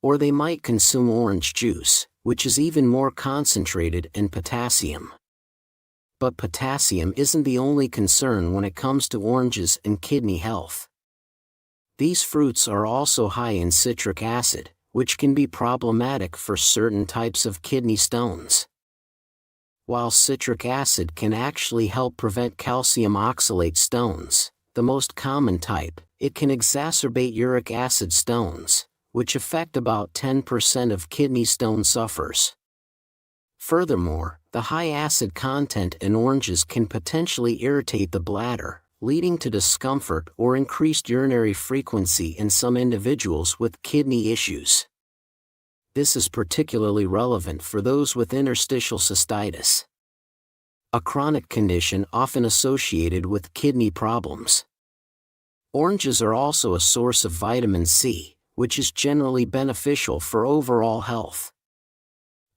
Or they might consume orange juice, which is even more concentrated in potassium. But potassium isn't the only concern when it comes to oranges and kidney health. These fruits are also high in citric acid, which can be problematic for certain types of kidney stones. While citric acid can actually help prevent calcium oxalate stones, the most common type, it can exacerbate uric acid stones, which affect about 10% of kidney stone sufferers. Furthermore, the high acid content in oranges can potentially irritate the bladder, leading to discomfort or increased urinary frequency in some individuals with kidney issues. This is particularly relevant for those with interstitial cystitis, a chronic condition often associated with kidney problems. Oranges are also a source of vitamin C, which is generally beneficial for overall health.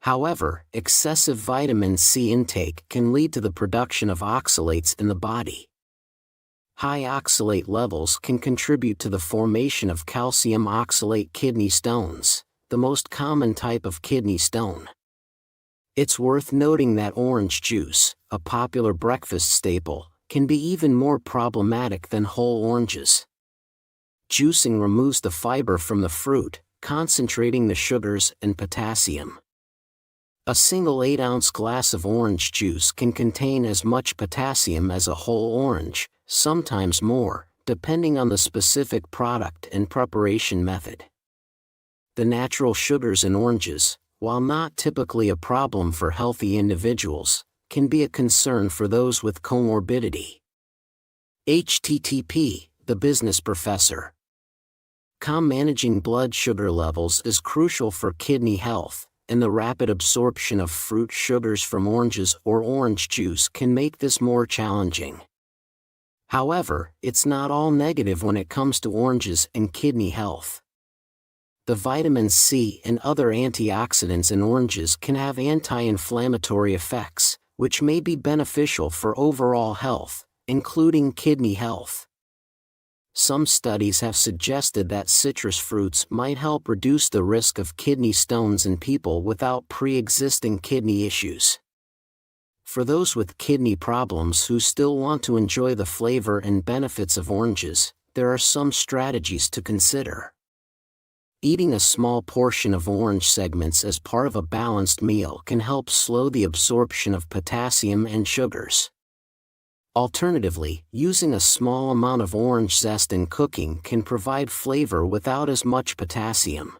However, excessive vitamin C intake can lead to the production of oxalates in the body. High oxalate levels can contribute to the formation of calcium oxalate kidney stones, the most common type of kidney stone. It's worth noting that orange juice, a popular breakfast staple, can be even more problematic than whole oranges. Juicing removes the fiber from the fruit, concentrating the sugars and potassium. A single 8-ounce glass of orange juice can contain as much potassium as a whole orange, sometimes more, depending on the specific product and preparation method. The natural sugars in oranges, while not typically a problem for healthy individuals, can be a concern for those with comorbidity. http, the business professor. Managing blood sugar levels is crucial for kidney health, and the rapid absorption of fruit sugars from oranges or orange juice can make this more challenging. However, it's not all negative when it comes to oranges and kidney health. The vitamin C and other antioxidants in oranges can have anti-inflammatory effects, which may be beneficial for overall health, including kidney health. Some studies have suggested that citrus fruits might help reduce the risk of kidney stones in people without pre-existing kidney issues. For those with kidney problems who still want to enjoy the flavor and benefits of oranges, there are some strategies to consider. Eating a small portion of orange segments as part of a balanced meal can help slow the absorption of potassium and sugars. Alternatively, using a small amount of orange zest in cooking can provide flavor without as much potassium.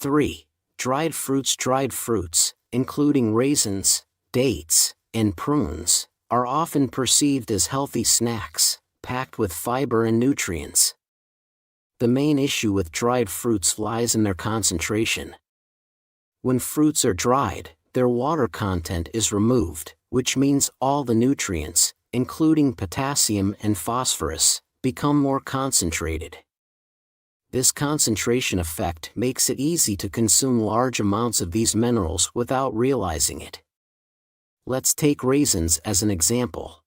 3. Dried fruits. Dried fruits, including raisins, dates, and prunes, are often perceived as healthy snacks, packed with fiber and nutrients. The main issue with dried fruits lies in their concentration. When fruits are dried, their water content is removed, which means all the nutrients, including potassium and phosphorus, become more concentrated. This concentration effect makes it easy to consume large amounts of these minerals without realizing it. Let's take raisins as an example.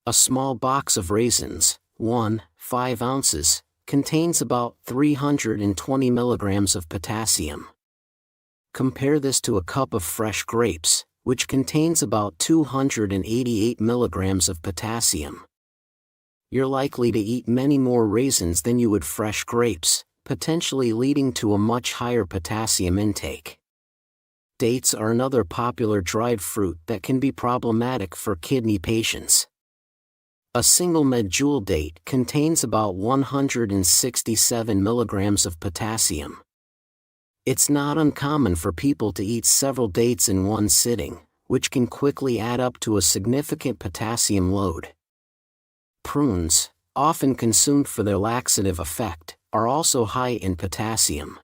A small box of raisins, 5 ounces, contains about 320 milligrams of potassium. Compare this to a cup of fresh grapes, which contains about 288 milligrams of potassium. You're likely to eat many more raisins than you would fresh grapes, potentially leading to a much higher potassium intake. Dates are another popular dried fruit that can be problematic for kidney patients. A single medjool date contains about 167 milligrams of potassium. It's not uncommon for people to eat several dates in one sitting, which can quickly add up to a significant potassium load. Prunes, often consumed for their laxative effect, are also high in potassium.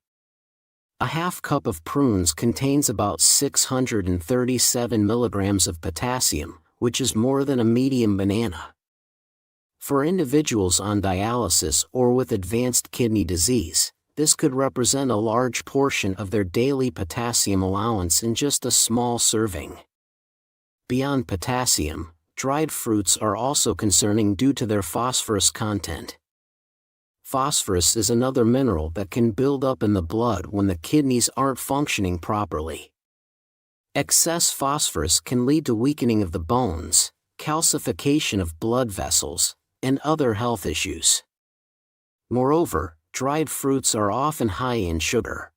A half cup of prunes contains about 637 milligrams of potassium, which is more than a medium banana. For individuals on dialysis or with advanced kidney disease, this could represent a large portion of their daily potassium allowance in just a small serving. Beyond potassium, dried fruits are also concerning due to their phosphorus content. Phosphorus is another mineral that can build up in the blood when the kidneys aren't functioning properly. Excess phosphorus can lead to weakening of the bones, calcification of blood vessels, and other health issues. Moreover, dried fruits are often high in sugar.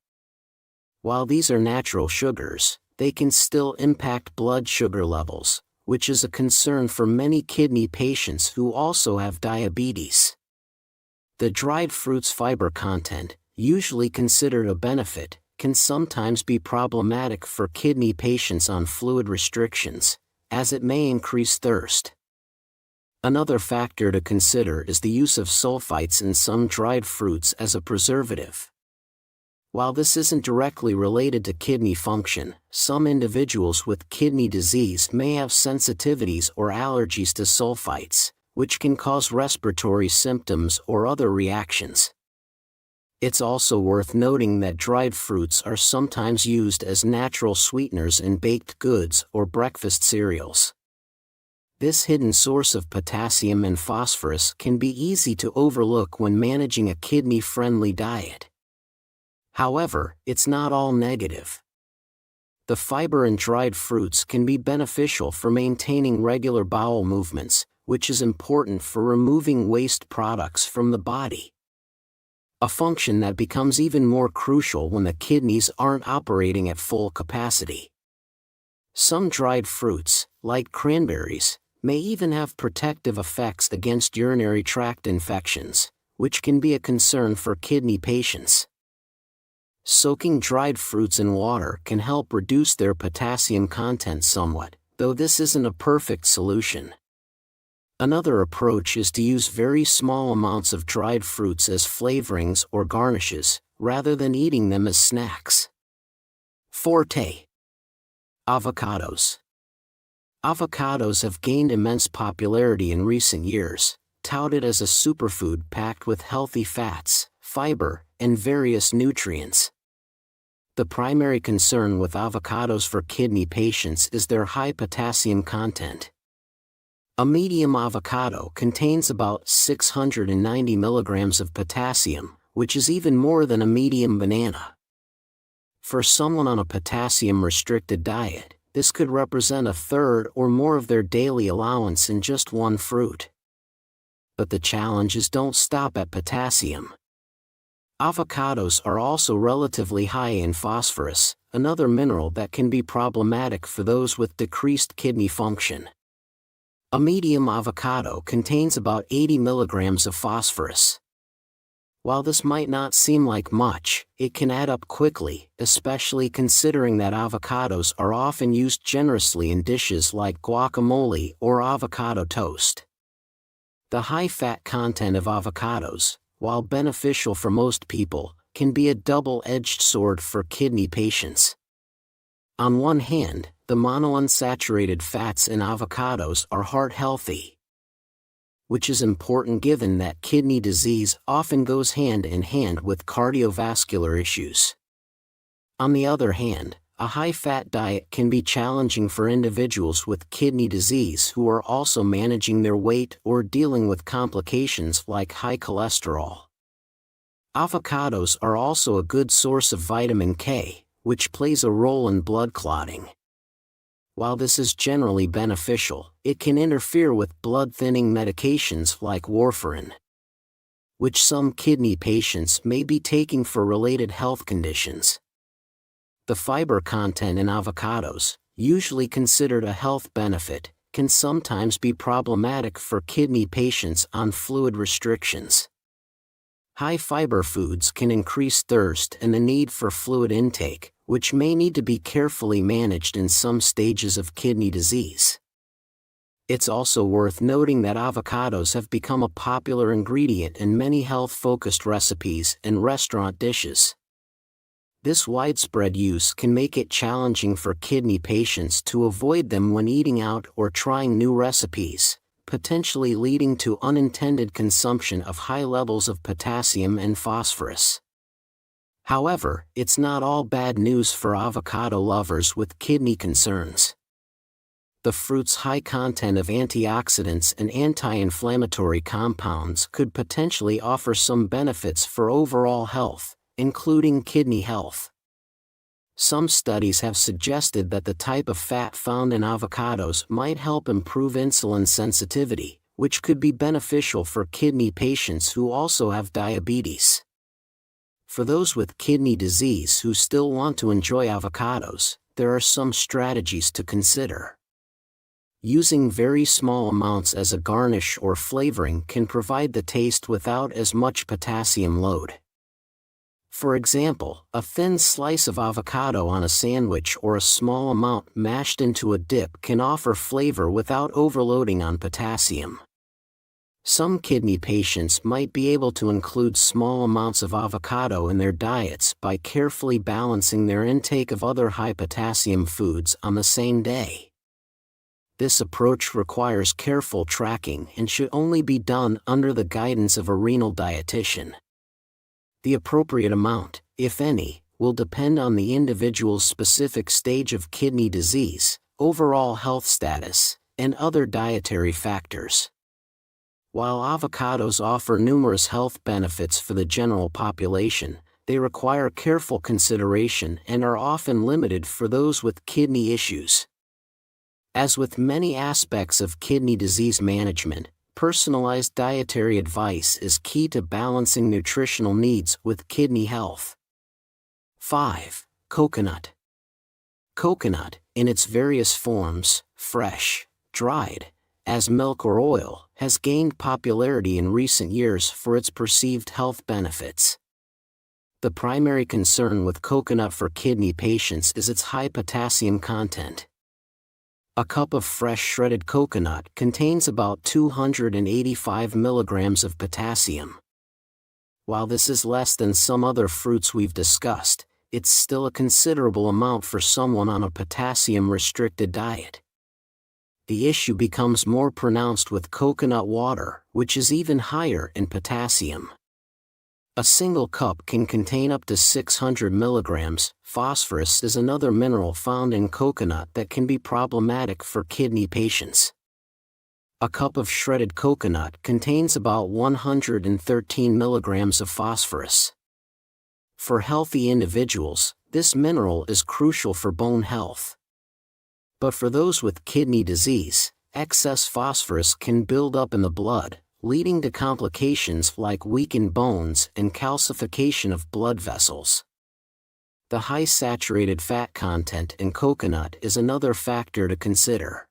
While these are natural sugars, they can still impact blood sugar levels, which is a concern for many kidney patients who also have diabetes. The dried fruit's fiber content, usually considered a benefit, can sometimes be problematic for kidney patients on fluid restrictions, as it may increase thirst. Another factor to consider is the use of sulfites in some dried fruits as a preservative. While this isn't directly related to kidney function, some individuals with kidney disease may have sensitivities or allergies to sulfites, which can cause respiratory symptoms or other reactions. It's also worth noting that dried fruits are sometimes used as natural sweeteners in baked goods or breakfast cereals. This hidden source of potassium and phosphorus can be easy to overlook when managing a kidney-friendly diet. However, it's not all negative. The fiber in dried fruits can be beneficial for maintaining regular bowel movements, which is important for removing waste products from the body. A function that becomes even more crucial when the kidneys aren't operating at full capacity. Some dried fruits, like cranberries, may even have protective effects against urinary tract infections, which can be a concern for kidney patients. Soaking dried fruits in water can help reduce their potassium content somewhat, though this isn't a perfect solution. Another approach is to use very small amounts of dried fruits as flavorings or garnishes, rather than eating them as snacks. 4. Avocados. Avocados have gained immense popularity in recent years, touted as a superfood packed with healthy fats, fiber, and various nutrients. The primary concern with avocados for kidney patients is their high potassium content. A medium avocado contains about 690 milligrams of potassium, which is even more than a medium banana. For someone on a potassium-restricted diet, this could represent a third or more of their daily allowance in just one fruit. But the challenges don't stop at potassium. Avocados are also relatively high in phosphorus, another mineral that can be problematic for those with decreased kidney function. A medium avocado contains about 80 milligrams of phosphorus. While this might not seem like much, it can add up quickly, especially considering that avocados are often used generously in dishes like guacamole or avocado toast. The high fat content of avocados, while beneficial for most people, can be a double-edged sword for kidney patients. On one hand, the monounsaturated fats in avocados are heart-healthy, which is important given that kidney disease often goes hand in hand with cardiovascular issues. On the other hand, a high-fat diet can be challenging for individuals with kidney disease who are also managing their weight or dealing with complications like high cholesterol. Avocados are also a good source of vitamin K, which plays a role in blood clotting. While this is generally beneficial, it can interfere with blood-thinning medications like warfarin, which some kidney patients may be taking for related health conditions. The fiber content in avocados, usually considered a health benefit, can sometimes be problematic for kidney patients on fluid restrictions. High fiber foods can increase thirst and the need for fluid intake, which may need to be carefully managed in some stages of kidney disease. It's also worth noting that avocados have become a popular ingredient in many health-focused recipes and restaurant dishes. This widespread use can make it challenging for kidney patients to avoid them when eating out or trying new recipes, potentially leading to unintended consumption of high levels of potassium and phosphorus. However, it's not all bad news for avocado lovers with kidney concerns. The fruit's high content of antioxidants and anti-inflammatory compounds could potentially offer some benefits for overall health, including kidney health. Some studies have suggested that the type of fat found in avocados might help improve insulin sensitivity, which could be beneficial for kidney patients who also have diabetes. For those with kidney disease who still want to enjoy avocados, there are some strategies to consider. Using very small amounts as a garnish or flavoring can provide the taste without as much potassium load. For example, a thin slice of avocado on a sandwich or a small amount mashed into a dip can offer flavor without overloading on potassium. Some kidney patients might be able to include small amounts of avocado in their diets by carefully balancing their intake of other high-potassium foods on the same day. This approach requires careful tracking and should only be done under the guidance of a renal dietitian. The appropriate amount, if any, will depend on the individual's specific stage of kidney disease, overall health status, and other dietary factors. While avocados offer numerous health benefits for the general population, they require careful consideration and are often limited for those with kidney issues. As with many aspects of kidney disease management, personalized dietary advice is key to balancing nutritional needs with kidney health. 5. Coconut. Coconut, in its various forms, fresh, dried, as milk or oil, has gained popularity in recent years for its perceived health benefits. The primary concern with coconut for kidney patients is its high potassium content. A cup of fresh shredded coconut contains about 285 milligrams of potassium. While this is less than some other fruits we've discussed, it's still a considerable amount for someone on a potassium-restricted diet. The issue becomes more pronounced with coconut water, which is even higher in potassium. A single cup can contain up to 600 milligrams. Phosphorus is another mineral found in coconut that can be problematic for kidney patients. A cup of shredded coconut contains about 113 milligrams of phosphorus. For healthy individuals, this mineral is crucial for bone health. But for those with kidney disease, excess phosphorus can build up in the blood, leading to complications like weakened bones and calcification of blood vessels. The high saturated fat content in coconut is another factor to consider.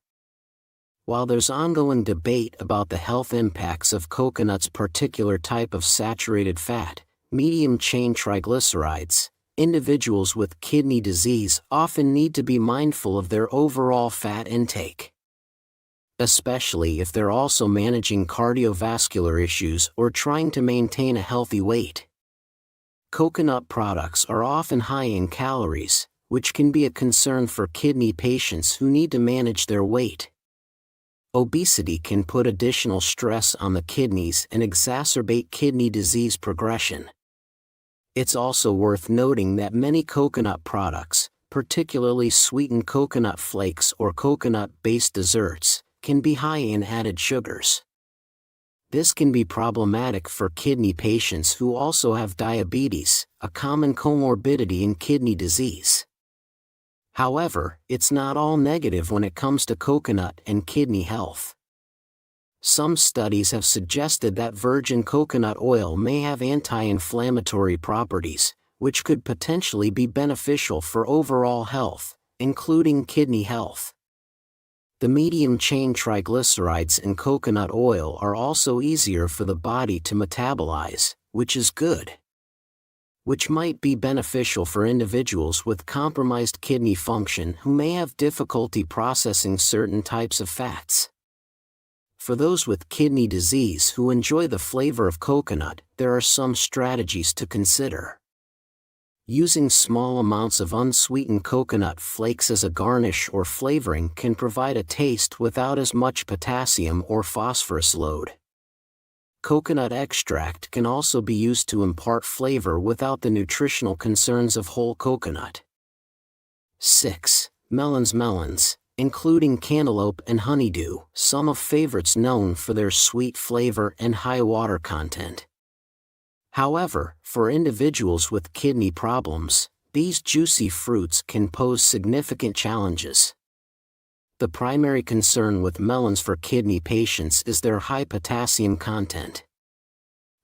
While there's ongoing debate about the health impacts of coconut's particular type of saturated fat, medium-chain triglycerides, individuals with kidney disease often need to be mindful of their overall fat intake, especially if they're also managing cardiovascular issues or trying to maintain a healthy weight. Coconut products are often high in calories, which can be a concern for kidney patients who need to manage their weight. Obesity can put additional stress on the kidneys and exacerbate kidney disease progression. It's also worth noting that many coconut products, particularly sweetened coconut flakes or coconut-based desserts, can be high in added sugars. This can be problematic for kidney patients who also have diabetes, a common comorbidity in kidney disease. However, it's not all negative when it comes to coconut and kidney health. Some studies have suggested that virgin coconut oil may have anti-inflammatory properties, which could potentially be beneficial for overall health, including kidney health. The medium-chain triglycerides in coconut oil are also easier for the body to metabolize, which is good, which might be beneficial for individuals with compromised kidney function who may have difficulty processing certain types of fats. For those with kidney disease who enjoy the flavor of coconut, there are some strategies to consider. Using small amounts of unsweetened coconut flakes as a garnish or flavoring can provide a taste without as much potassium or phosphorus load. Coconut extract can also be used to impart flavor without the nutritional concerns of whole coconut. 6. Melons, including cantaloupe and honeydew, some of favorites known for their sweet flavor and high water content. However, for individuals with kidney problems, these juicy fruits can pose significant challenges. The primary concern with melons for kidney patients is their high potassium content.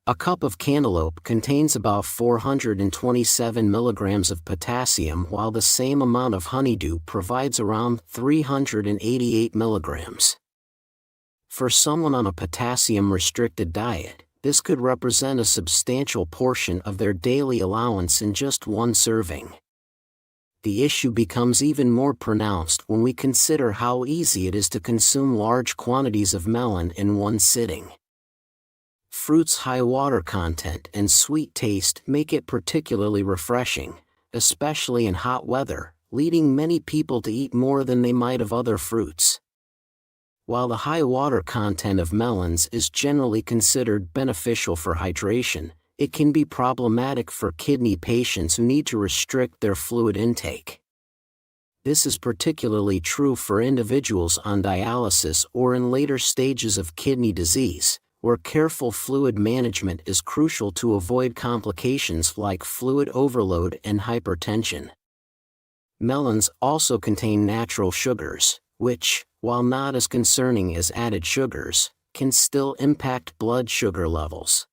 A cup of cantaloupe contains about 427 milligrams of potassium, while the same amount of honeydew provides around 388 milligrams. For someone on a potassium-restricted diet, this could represent a substantial portion of their daily allowance in just one serving. The issue becomes even more pronounced when we consider how easy it is to consume large quantities of melon in one sitting. Fruit's high water content and sweet taste make it particularly refreshing, especially in hot weather, leading many people to eat more than they might of other fruits. While the high water content of melons is generally considered beneficial for hydration, it can be problematic for kidney patients who need to restrict their fluid intake. This is particularly true for individuals on dialysis or in later stages of kidney disease, where careful fluid management is crucial to avoid complications like fluid overload and hypertension. Melons also contain natural sugars, which, while not as concerning as added sugars, can still impact blood sugar levels.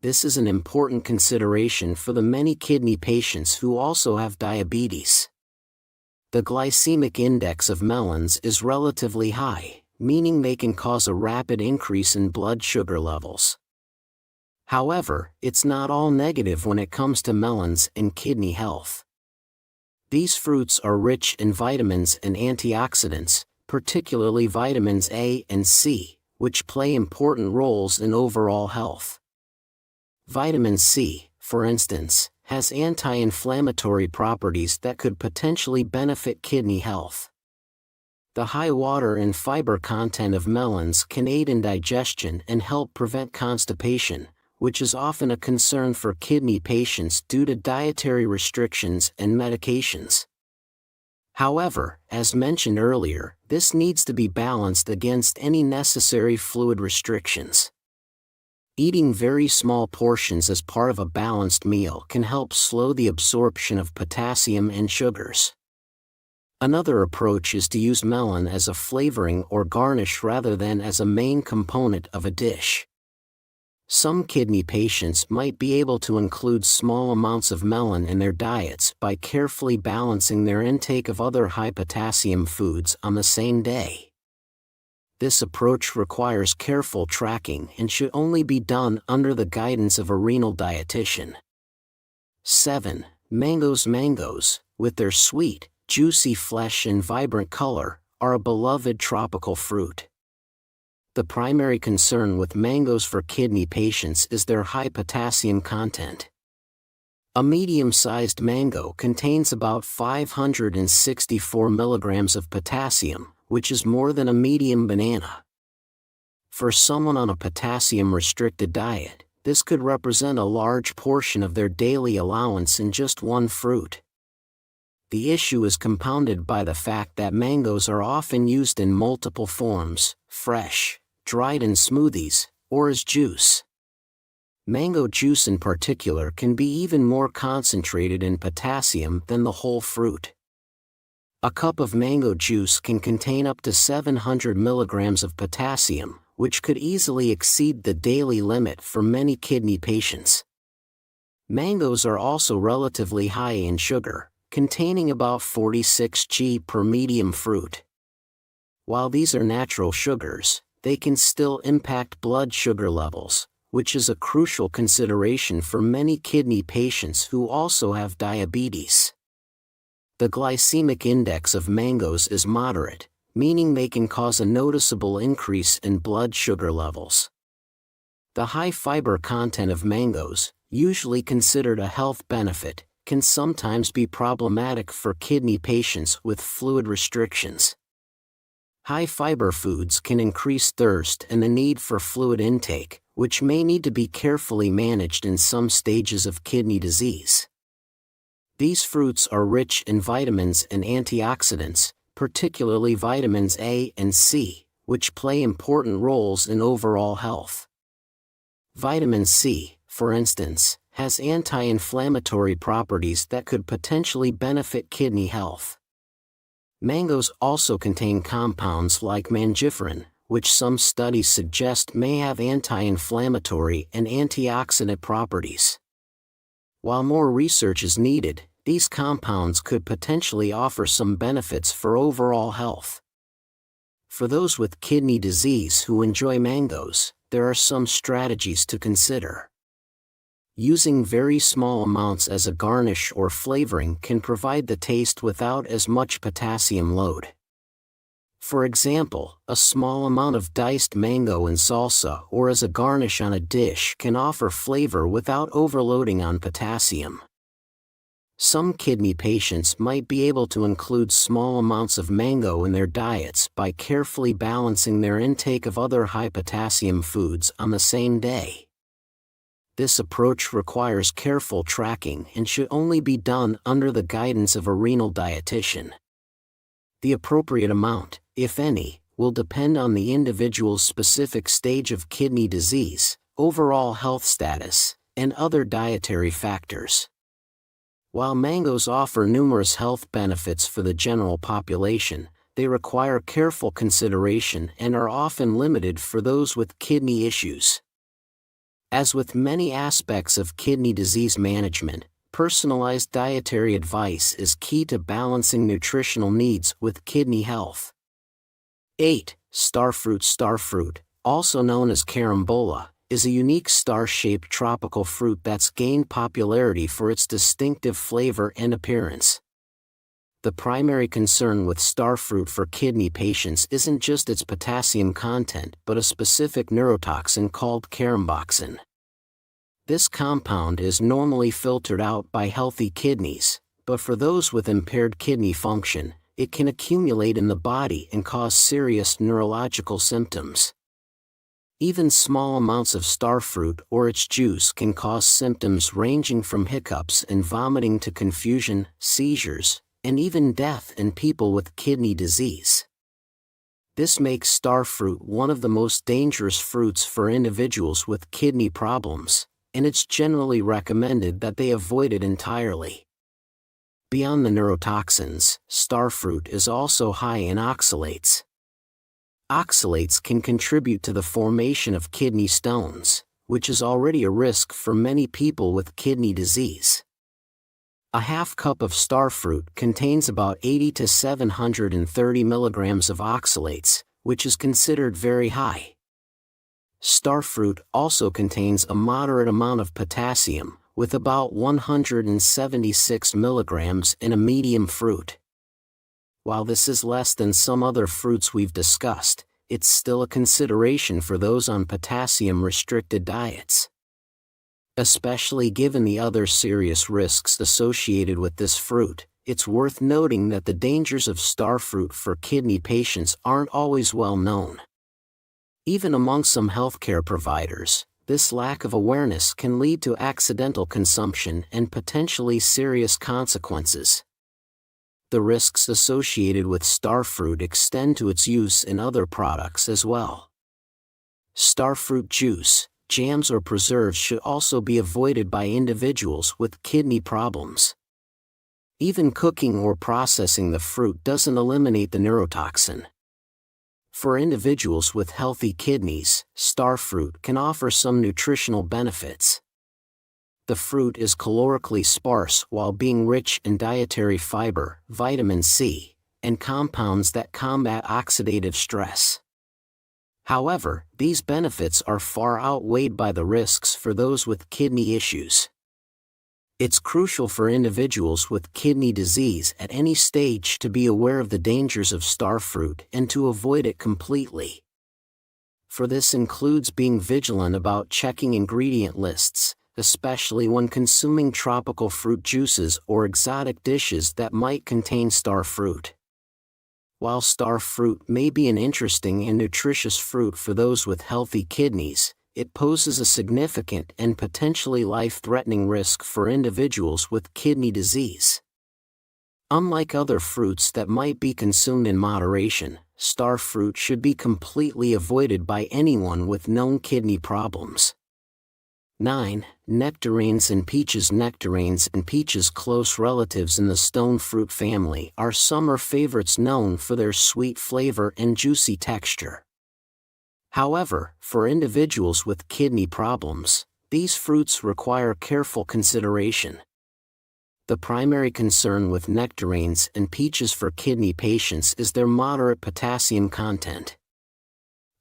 This is an important consideration for the many kidney patients who also have diabetes. The glycemic index of melons is relatively high, meaning they can cause a rapid increase in blood sugar levels. However, it's not all negative when it comes to melons and kidney health. These fruits are rich in vitamins and antioxidants, particularly vitamins A and C, which play important roles in overall health. Vitamin C, for instance, has anti-inflammatory properties that could potentially benefit kidney health. The high water and fiber content of melons can aid in digestion and help prevent constipation, which is often a concern for kidney patients due to dietary restrictions and medications. However, as mentioned earlier, this needs to be balanced against any necessary fluid restrictions. Eating very small portions as part of a balanced meal can help slow the absorption of potassium and sugars. Another approach is to use melon as a flavoring or garnish rather than as a main component of a dish. Some kidney patients might be able to include small amounts of melon in their diets by carefully balancing their intake of other high-potassium foods on the same day. This approach requires careful tracking and should only be done under the guidance of a renal dietitian. 7. Mangoes. Mangoes, with their sweet, juicy flesh and vibrant color, are a beloved tropical fruit. The primary concern with mangoes for kidney patients is their high potassium content. A medium-sized mango contains about 564 milligrams of potassium, which is more than a medium banana. For someone on a potassium-restricted diet, this could represent a large portion of their daily allowance in just one fruit. The issue is compounded by the fact that mangoes are often used in multiple forms: fresh, dried in smoothies, or as juice. Mango juice in particular can be even more concentrated in potassium than the whole fruit. A cup of mango juice can contain up to 700 milligrams of potassium, which could easily exceed the daily limit for many kidney patients. Mangoes are also relatively high in sugar, containing about 46 g per medium fruit. While these are natural sugars, they can still impact blood sugar levels, which is a crucial consideration for many kidney patients who also have diabetes. The glycemic index of mangoes is moderate, meaning they can cause a noticeable increase in blood sugar levels. The high fiber content of mangoes, usually considered a health benefit, can sometimes be problematic for kidney patients with fluid restrictions. High fiber foods can increase thirst and the need for fluid intake, which may need to be carefully managed in some stages of kidney disease. These fruits are rich in vitamins and antioxidants, particularly vitamins A and C, which play important roles in overall health. Vitamin C, for instance, has anti-inflammatory properties that could potentially benefit kidney health. Mangoes also contain compounds like mangiferin, which some studies suggest may have anti-inflammatory and antioxidant properties. While more research is needed, these compounds could potentially offer some benefits for overall health. For those with kidney disease who enjoy mangoes, there are some strategies to consider. Using very small amounts as a garnish or flavoring can provide the taste without as much potassium load. For example, a small amount of diced mango in salsa or as a garnish on a dish can offer flavor without overloading on potassium. Some kidney patients might be able to include small amounts of mango in their diets by carefully balancing their intake of other high potassium foods on the same day. This approach requires careful tracking and should only be done under the guidance of a renal dietitian. The appropriate amount, if any, will depend on the individual's specific stage of kidney disease, overall health status, and other dietary factors. While mangoes offer numerous health benefits for the general population, they require careful consideration and are often limited for those with kidney issues. As with many aspects of kidney disease management, personalized dietary advice is key to balancing nutritional needs with kidney health. 8. Starfruit. Starfruit, also known as carambola, is a unique star-shaped tropical fruit that's gained popularity for its distinctive flavor and appearance. The primary concern with starfruit for kidney patients isn't just its potassium content but a specific neurotoxin called caramboxin. This compound is normally filtered out by healthy kidneys, but for those with impaired kidney function, it can accumulate in the body and cause serious neurological symptoms. Even small amounts of starfruit or its juice can cause symptoms ranging from hiccups and vomiting to confusion, seizures, and even death in people with kidney disease. This makes starfruit one of the most dangerous fruits for individuals with kidney problems, and it's generally recommended that they avoid it entirely. Beyond the neurotoxins, starfruit is also high in oxalates. Oxalates can contribute to the formation of kidney stones, which is already a risk for many people with kidney disease. A half cup of starfruit contains about 80 to 730 milligrams of oxalates, which is considered very high. Starfruit also contains a moderate amount of potassium, with about 176 milligrams in a medium fruit. While this is less than some other fruits we've discussed, it's still a consideration for those on potassium-restricted diets. Especially given the other serious risks associated with this fruit, it's worth noting that the dangers of starfruit for kidney patients aren't always well known. Even among some healthcare providers, this lack of awareness can lead to accidental consumption and potentially serious consequences. The risks associated with starfruit extend to its use in other products as well. Starfruit juice, jams or preserves should also be avoided by individuals with kidney problems. Even cooking or processing the fruit doesn't eliminate the neurotoxin. For individuals with healthy kidneys, starfruit can offer some nutritional benefits. The fruit is calorically sparse while being rich in dietary fiber, vitamin C, and compounds that combat oxidative stress. However, these benefits are far outweighed by the risks for those with kidney issues. It's crucial for individuals with kidney disease at any stage to be aware of the dangers of starfruit and to avoid it completely. For this includes being vigilant about checking ingredient lists, especially when consuming tropical fruit juices or exotic dishes that might contain starfruit. While starfruit may be an interesting and nutritious fruit for those with healthy kidneys, it poses a significant and potentially life-threatening risk for individuals with kidney disease. Unlike other fruits that might be consumed in moderation, starfruit should be completely avoided by anyone with known kidney problems. 9. Nectarines and peaches. Nectarines and peaches, close relatives in the stone fruit family, are summer favorites known for their sweet flavor and juicy texture. However, for individuals with kidney problems, these fruits require careful consideration. The primary concern with nectarines and peaches for kidney patients is their moderate potassium content.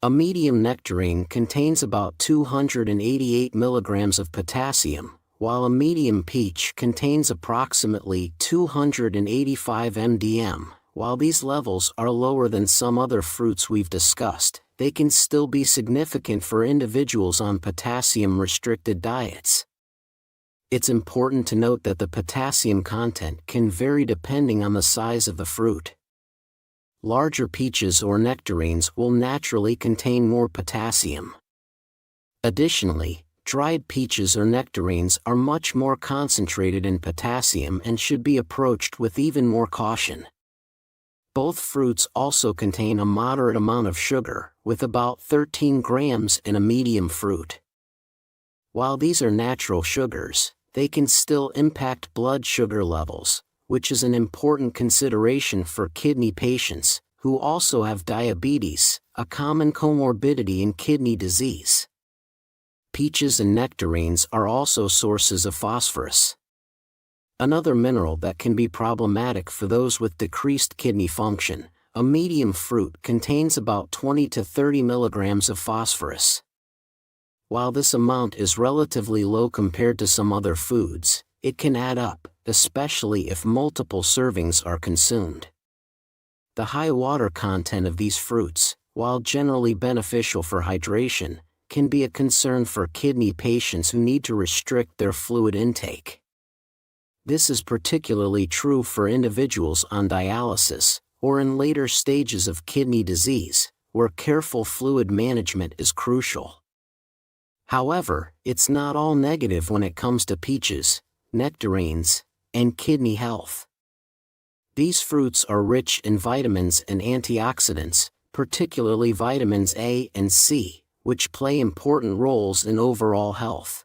A medium nectarine contains about 288 milligrams of potassium, while a medium peach contains approximately 285 mdm. While these levels are lower than some other fruits we've discussed, they can still be significant for individuals on potassium-restricted diets. It's important to note that the potassium content can vary depending on the size of the fruit. Larger peaches or nectarines will naturally contain more potassium. Additionally, dried peaches or nectarines are much more concentrated in potassium and should be approached with even more caution. Both fruits also contain a moderate amount of sugar, with about 13 grams in a medium fruit. While these are natural sugars, they can still impact blood sugar levels, which is an important consideration for kidney patients, who also have diabetes, a common comorbidity in kidney disease. Peaches and nectarines are also sources of phosphorus, another mineral that can be problematic for those with decreased kidney function. A medium fruit contains about 20 to 30 milligrams of phosphorus. While this amount is relatively low compared to some other foods, it can add up, especially if multiple servings are consumed. The high water content of these fruits, while generally beneficial for hydration, can be a concern for kidney patients who need to restrict their fluid intake. This is particularly true for individuals on dialysis, or in later stages of kidney disease, where careful fluid management is crucial. However, it's not all negative when it comes to peaches, nectarines, and kidney health. These fruits are rich in vitamins and antioxidants, particularly vitamins A and C, which play important roles in overall health.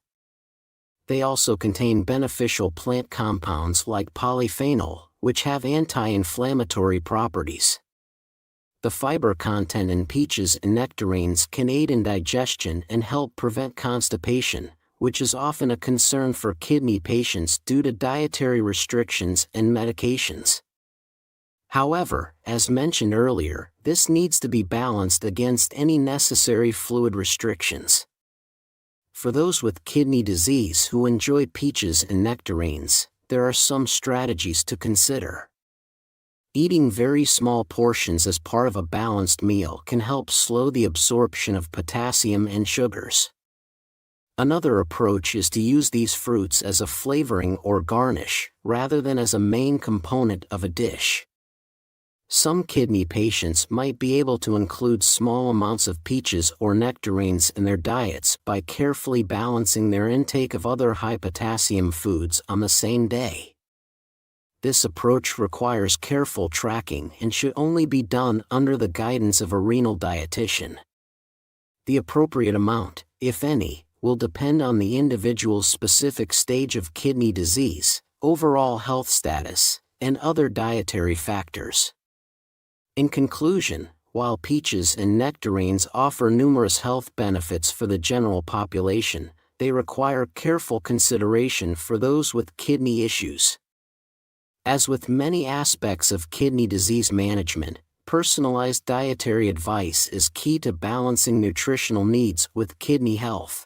They also contain beneficial plant compounds like polyphenol, which have anti-inflammatory properties. The fiber content in peaches and nectarines can aid in digestion and help prevent constipation, which is often a concern for kidney patients due to dietary restrictions and medications. However, as mentioned earlier, this needs to be balanced against any necessary fluid restrictions. For those with kidney disease who enjoy peaches and nectarines, there are some strategies to consider. Eating very small portions as part of a balanced meal can help slow the absorption of potassium and sugars. Another approach is to use these fruits as a flavoring or garnish, rather than as a main component of a dish. Some kidney patients might be able to include small amounts of peaches or nectarines in their diets by carefully balancing their intake of other high-potassium foods on the same day. This approach requires careful tracking and should only be done under the guidance of a renal dietitian. The appropriate amount, if any, will depend on the individual's specific stage of kidney disease, overall health status, and other dietary factors. In conclusion, while peaches and nectarines offer numerous health benefits for the general population, they require careful consideration for those with kidney issues. As with many aspects of kidney disease management, personalized dietary advice is key to balancing nutritional needs with kidney health.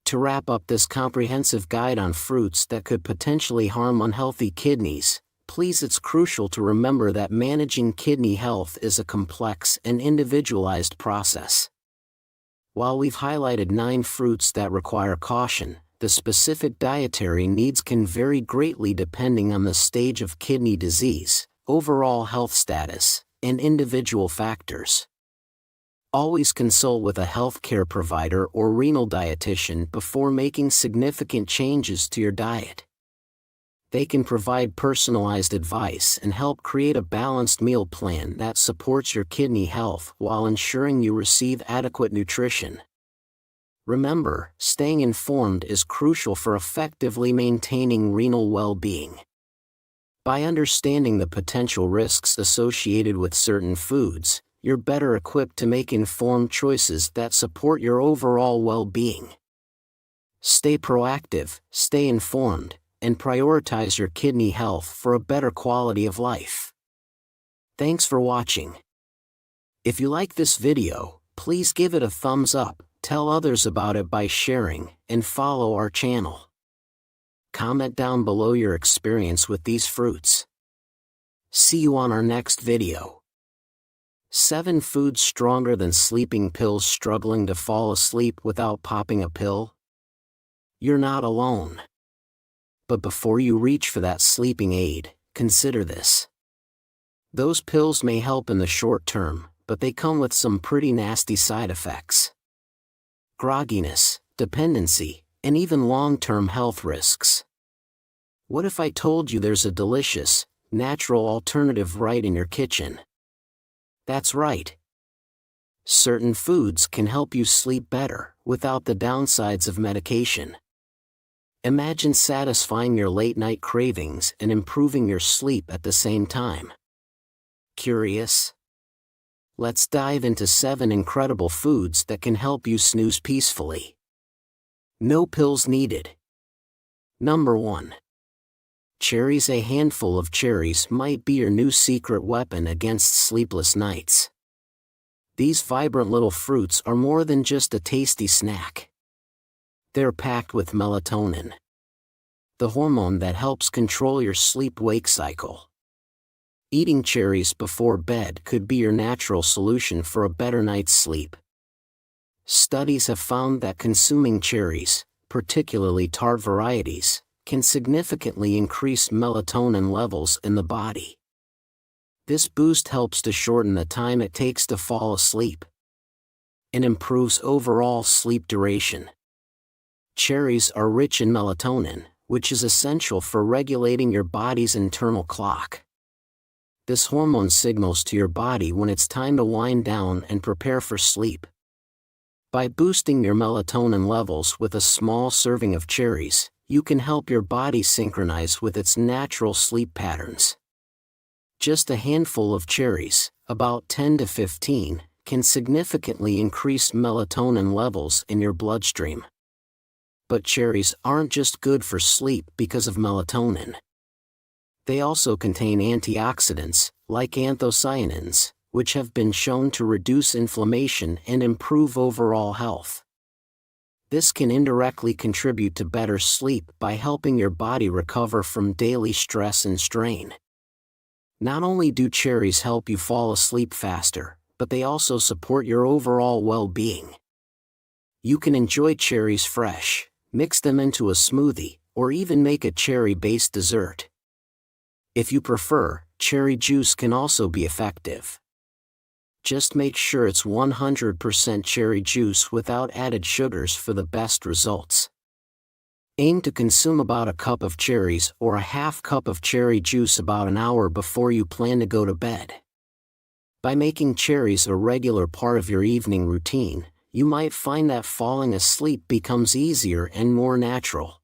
To wrap up this comprehensive guide on fruits that could potentially harm unhealthy kidneys, it's crucial to remember that managing kidney health is a complex and individualized process. While we've highlighted 9 fruits that require caution, the specific dietary needs can vary greatly depending on the stage of kidney disease, overall health status, and individual factors. Always consult with a healthcare provider or renal dietitian before making significant changes to your diet. They can provide personalized advice and help create a balanced meal plan that supports your kidney health while ensuring you receive adequate nutrition. Remember, staying informed is crucial for effectively maintaining renal well-being. By understanding the potential risks associated with certain foods, you're better equipped to make informed choices that support your overall well-being. Stay proactive, stay informed, and prioritize your kidney health for a better quality of life. Thanks for watching. If you like this video, please give it a thumbs up, tell others about it by sharing, and follow our channel. Comment down below your experience with these fruits. See you on our next video. 7 foods stronger than sleeping pills. Struggling to fall asleep without popping a pill? You're not alone. But before you reach for that sleeping aid, consider this. Those pills may help in the short term, but they come with some pretty nasty side effects. Grogginess, dependency, and even long-term health risks. What if I told you there's a delicious, natural alternative right in your kitchen? That's right. Certain foods can help you sleep better, without the downsides of medication. Imagine satisfying your late-night cravings and improving your sleep at the same time. Curious? Let's dive into 7 incredible foods that can help you snooze peacefully. No pills needed. Number 1. Cherries. A handful of cherries might be your new secret weapon against sleepless nights. These vibrant little fruits are more than just a tasty snack. They're packed with melatonin, the hormone that helps control your sleep-wake cycle. Eating cherries before bed could be your natural solution for a better night's sleep. Studies have found that consuming cherries, particularly tart varieties, can significantly increase melatonin levels in the body. This boost helps to shorten the time it takes to fall asleep. and improves overall sleep duration. Cherries are rich in melatonin, which is essential for regulating your body's internal clock. This hormone signals to your body when it's time to wind down and prepare for sleep. By boosting your melatonin levels with a small serving of cherries, you can help your body synchronize with its natural sleep patterns. Just a handful of cherries, about 10 to 15, can significantly increase melatonin levels in your bloodstream. But cherries aren't just good for sleep because of melatonin. They also contain antioxidants, like anthocyanins, which have been shown to reduce inflammation and improve overall health. This can indirectly contribute to better sleep by helping your body recover from daily stress and strain. Not only do cherries help you fall asleep faster, but they also support your overall well-being. You can enjoy cherries fresh, mix them into a smoothie, or even make a cherry-based dessert. If you prefer, cherry juice can also be effective. Just make sure it's 100% cherry juice without added sugars for the best results. Aim to consume about a cup of cherries or a half cup of cherry juice about an hour before you plan to go to bed. By making cherries a regular part of your evening routine, you might find that falling asleep becomes easier and more natural.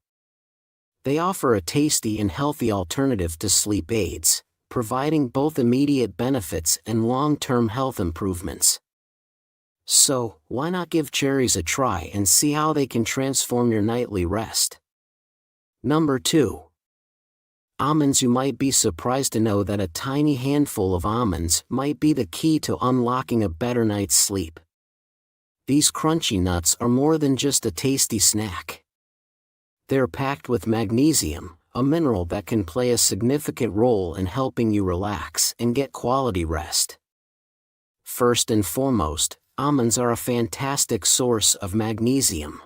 They offer a tasty and healthy alternative to sleep aids, providing both immediate benefits and long-term health improvements. So, why not give cherries a try and see how they can transform your nightly rest? Number 2. Almonds. You might be surprised to know that a tiny handful of almonds might be the key to unlocking a better night's sleep. These crunchy nuts are more than just a tasty snack. They're packed with magnesium, a mineral that can play a significant role in helping you relax and get quality rest. First and foremost, almonds are a fantastic source of magnesium.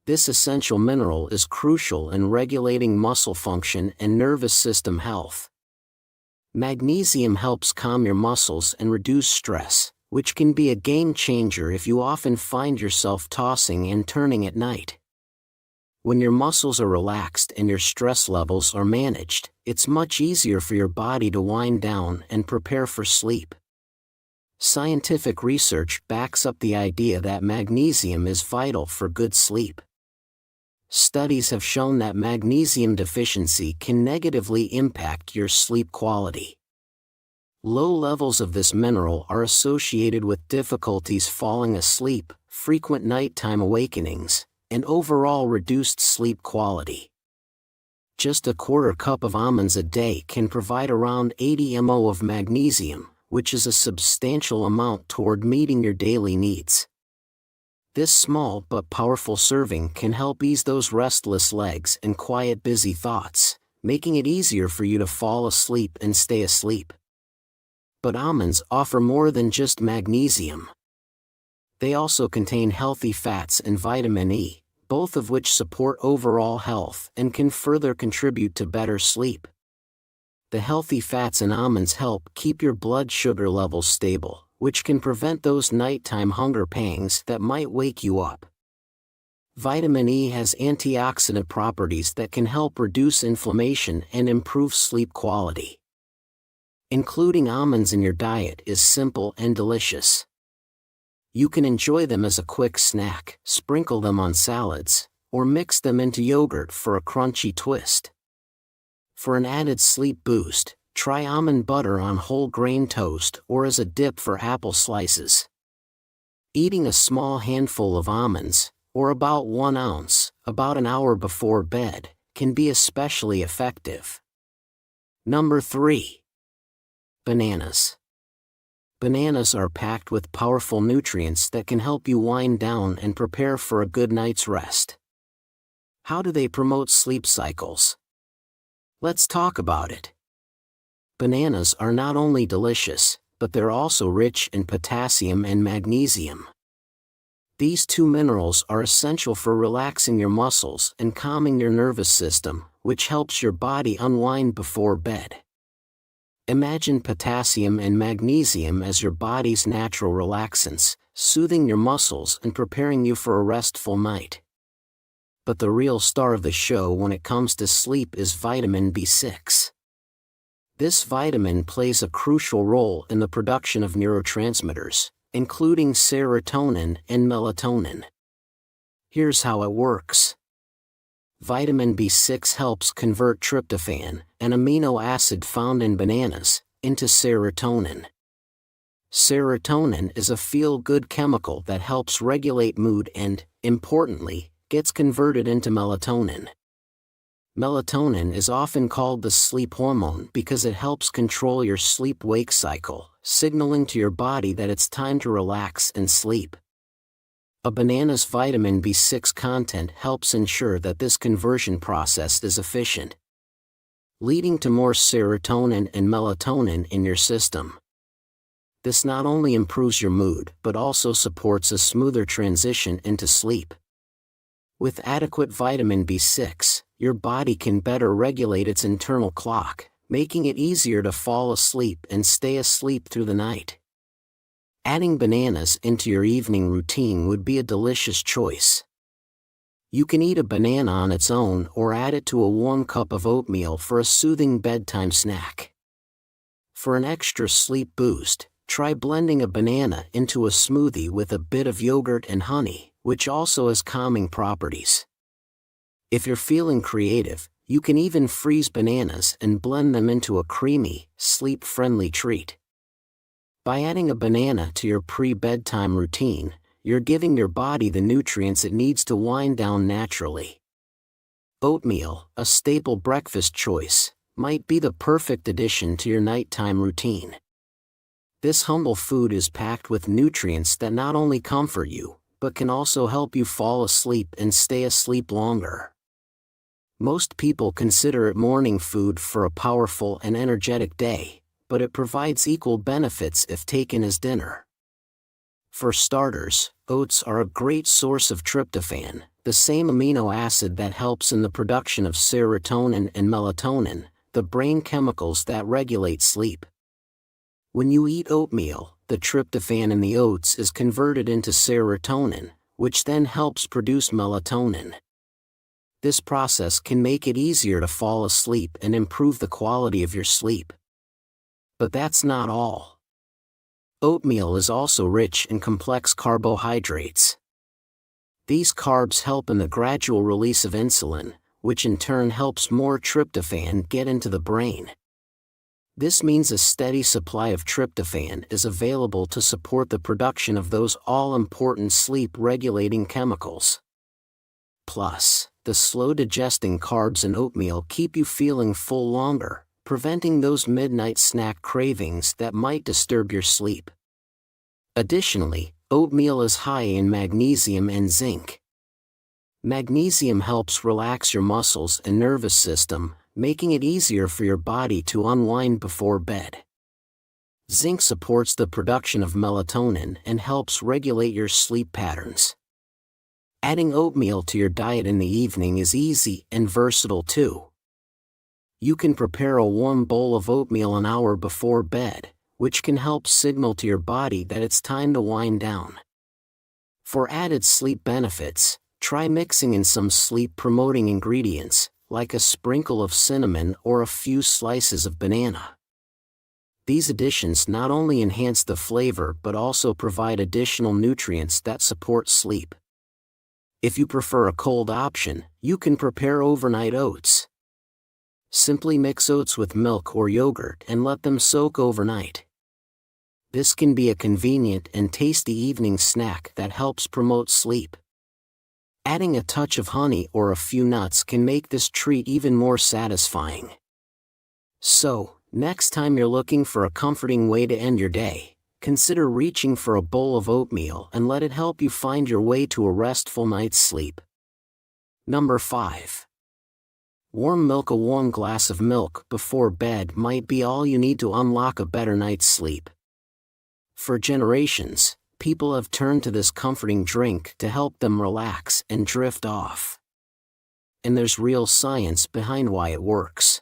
This essential mineral is crucial in regulating muscle function and nervous system health. Magnesium helps calm your muscles and reduce stress, which can be a game changer if you often find yourself tossing and turning at night. When your muscles are relaxed and your stress levels are managed, it's much easier for your body to wind down and prepare for sleep. Scientific research backs up the idea that magnesium is vital for good sleep. Studies have shown that magnesium deficiency can negatively impact your sleep quality. Low levels of this mineral are associated with difficulties falling asleep, frequent nighttime awakenings, and overall reduced sleep quality. Just a quarter cup of almonds a day can provide around 80 mO of magnesium, which is a substantial amount toward meeting your daily needs. This small but powerful serving can help ease those restless legs and quiet busy thoughts, making it easier for you to fall asleep and stay asleep. But almonds offer more than just magnesium. They also contain healthy fats and vitamin E, both of which support overall health and can further contribute to better sleep. The healthy fats in almonds help keep your blood sugar levels stable, which can prevent those nighttime hunger pangs that might wake you up. Vitamin E has antioxidant properties that can help reduce inflammation and improve sleep quality. Including almonds in your diet is simple and delicious. You can enjoy them as a quick snack, sprinkle them on salads, or mix them into yogurt for a crunchy twist. For an added sleep boost, try almond butter on whole grain toast or as a dip for apple slices. Eating a small handful of almonds, or about 1 ounce, about an hour before bed, can be especially effective. Number 3. Bananas. Bananas are packed with powerful nutrients that can help you wind down and prepare for a good night's rest. How do they promote sleep cycles? Let's talk about it. Bananas are not only delicious, but they're also rich in potassium and magnesium. These two minerals are essential for relaxing your muscles and calming your nervous system, which helps your body unwind before bed. Imagine potassium and magnesium as your body's natural relaxants, soothing your muscles and preparing you for a restful night. But the real star of the show when it comes to sleep is vitamin B6. This vitamin plays a crucial role in the production of neurotransmitters, including serotonin and melatonin. Here's how it works. Vitamin B6 helps convert tryptophan, an amino acid found in bananas, into serotonin. Serotonin is a feel-good chemical that helps regulate mood and, importantly, gets converted into melatonin. Melatonin is often called the sleep hormone because it helps control your sleep-wake cycle, signaling to your body that it's time to relax and sleep. A banana's vitamin B6 content helps ensure that this conversion process is efficient, leading to more serotonin and melatonin in your system. This not only improves your mood but also supports a smoother transition into sleep. With adequate vitamin B6, your body can better regulate its internal clock, making it easier to fall asleep and stay asleep through the night. Adding bananas into your evening routine would be a delicious choice. You can eat a banana on its own or add it to a warm cup of oatmeal for a soothing bedtime snack. For an extra sleep boost, try blending a banana into a smoothie with a bit of yogurt and honey, which also has calming properties. If you're feeling creative, you can even freeze bananas and blend them into a creamy, sleep-friendly treat. By adding a banana to your pre-bedtime routine, you're giving your body the nutrients it needs to wind down naturally. Oatmeal, a staple breakfast choice, might be the perfect addition to your nighttime routine. This humble food is packed with nutrients that not only comfort you, but can also help you fall asleep and stay asleep longer. Most people consider it morning food for a powerful and energetic day, but it provides equal benefits if taken as dinner. For starters, oats are a great source of tryptophan, the same amino acid that helps in the production of serotonin and melatonin, the brain chemicals that regulate sleep. When you eat oatmeal, the tryptophan in the oats is converted into serotonin, which then helps produce melatonin. This process can make it easier to fall asleep and improve the quality of your sleep. But that's not all. Oatmeal is also rich in complex carbohydrates. These carbs help in the gradual release of insulin, which in turn helps more tryptophan get into the brain. This means a steady supply of tryptophan is available to support the production of those all-important sleep-regulating chemicals. Plus, the slow-digesting carbs in oatmeal keep you feeling full longer, preventing those midnight snack cravings that might disturb your sleep. Additionally, oatmeal is high in magnesium and zinc. Magnesium helps relax your muscles and nervous system, making it easier for your body to unwind before bed. Zinc supports the production of melatonin and helps regulate your sleep patterns. Adding oatmeal to your diet in the evening is easy and versatile too. You can prepare a warm bowl of oatmeal an hour before bed, which can help signal to your body that it's time to wind down. For added sleep benefits, try mixing in some sleep-promoting ingredients, like a sprinkle of cinnamon or a few slices of banana. These additions not only enhance the flavor but also provide additional nutrients that support sleep. If you prefer a cold option, you can prepare overnight oats. Simply mix oats with milk or yogurt and let them soak overnight. This can be a convenient and tasty evening snack that helps promote sleep. Adding a touch of honey or a few nuts can make this treat even more satisfying. So, next time you're looking for a comforting way to end your day, consider reaching for a bowl of oatmeal and let it help you find your way to a restful night's sleep. Number 5. Warm milk. A warm glass of milk before bed might be all you need to unlock a better night's sleep. For generations, people have turned to this comforting drink to help them relax and drift off. And there's real science behind why it works.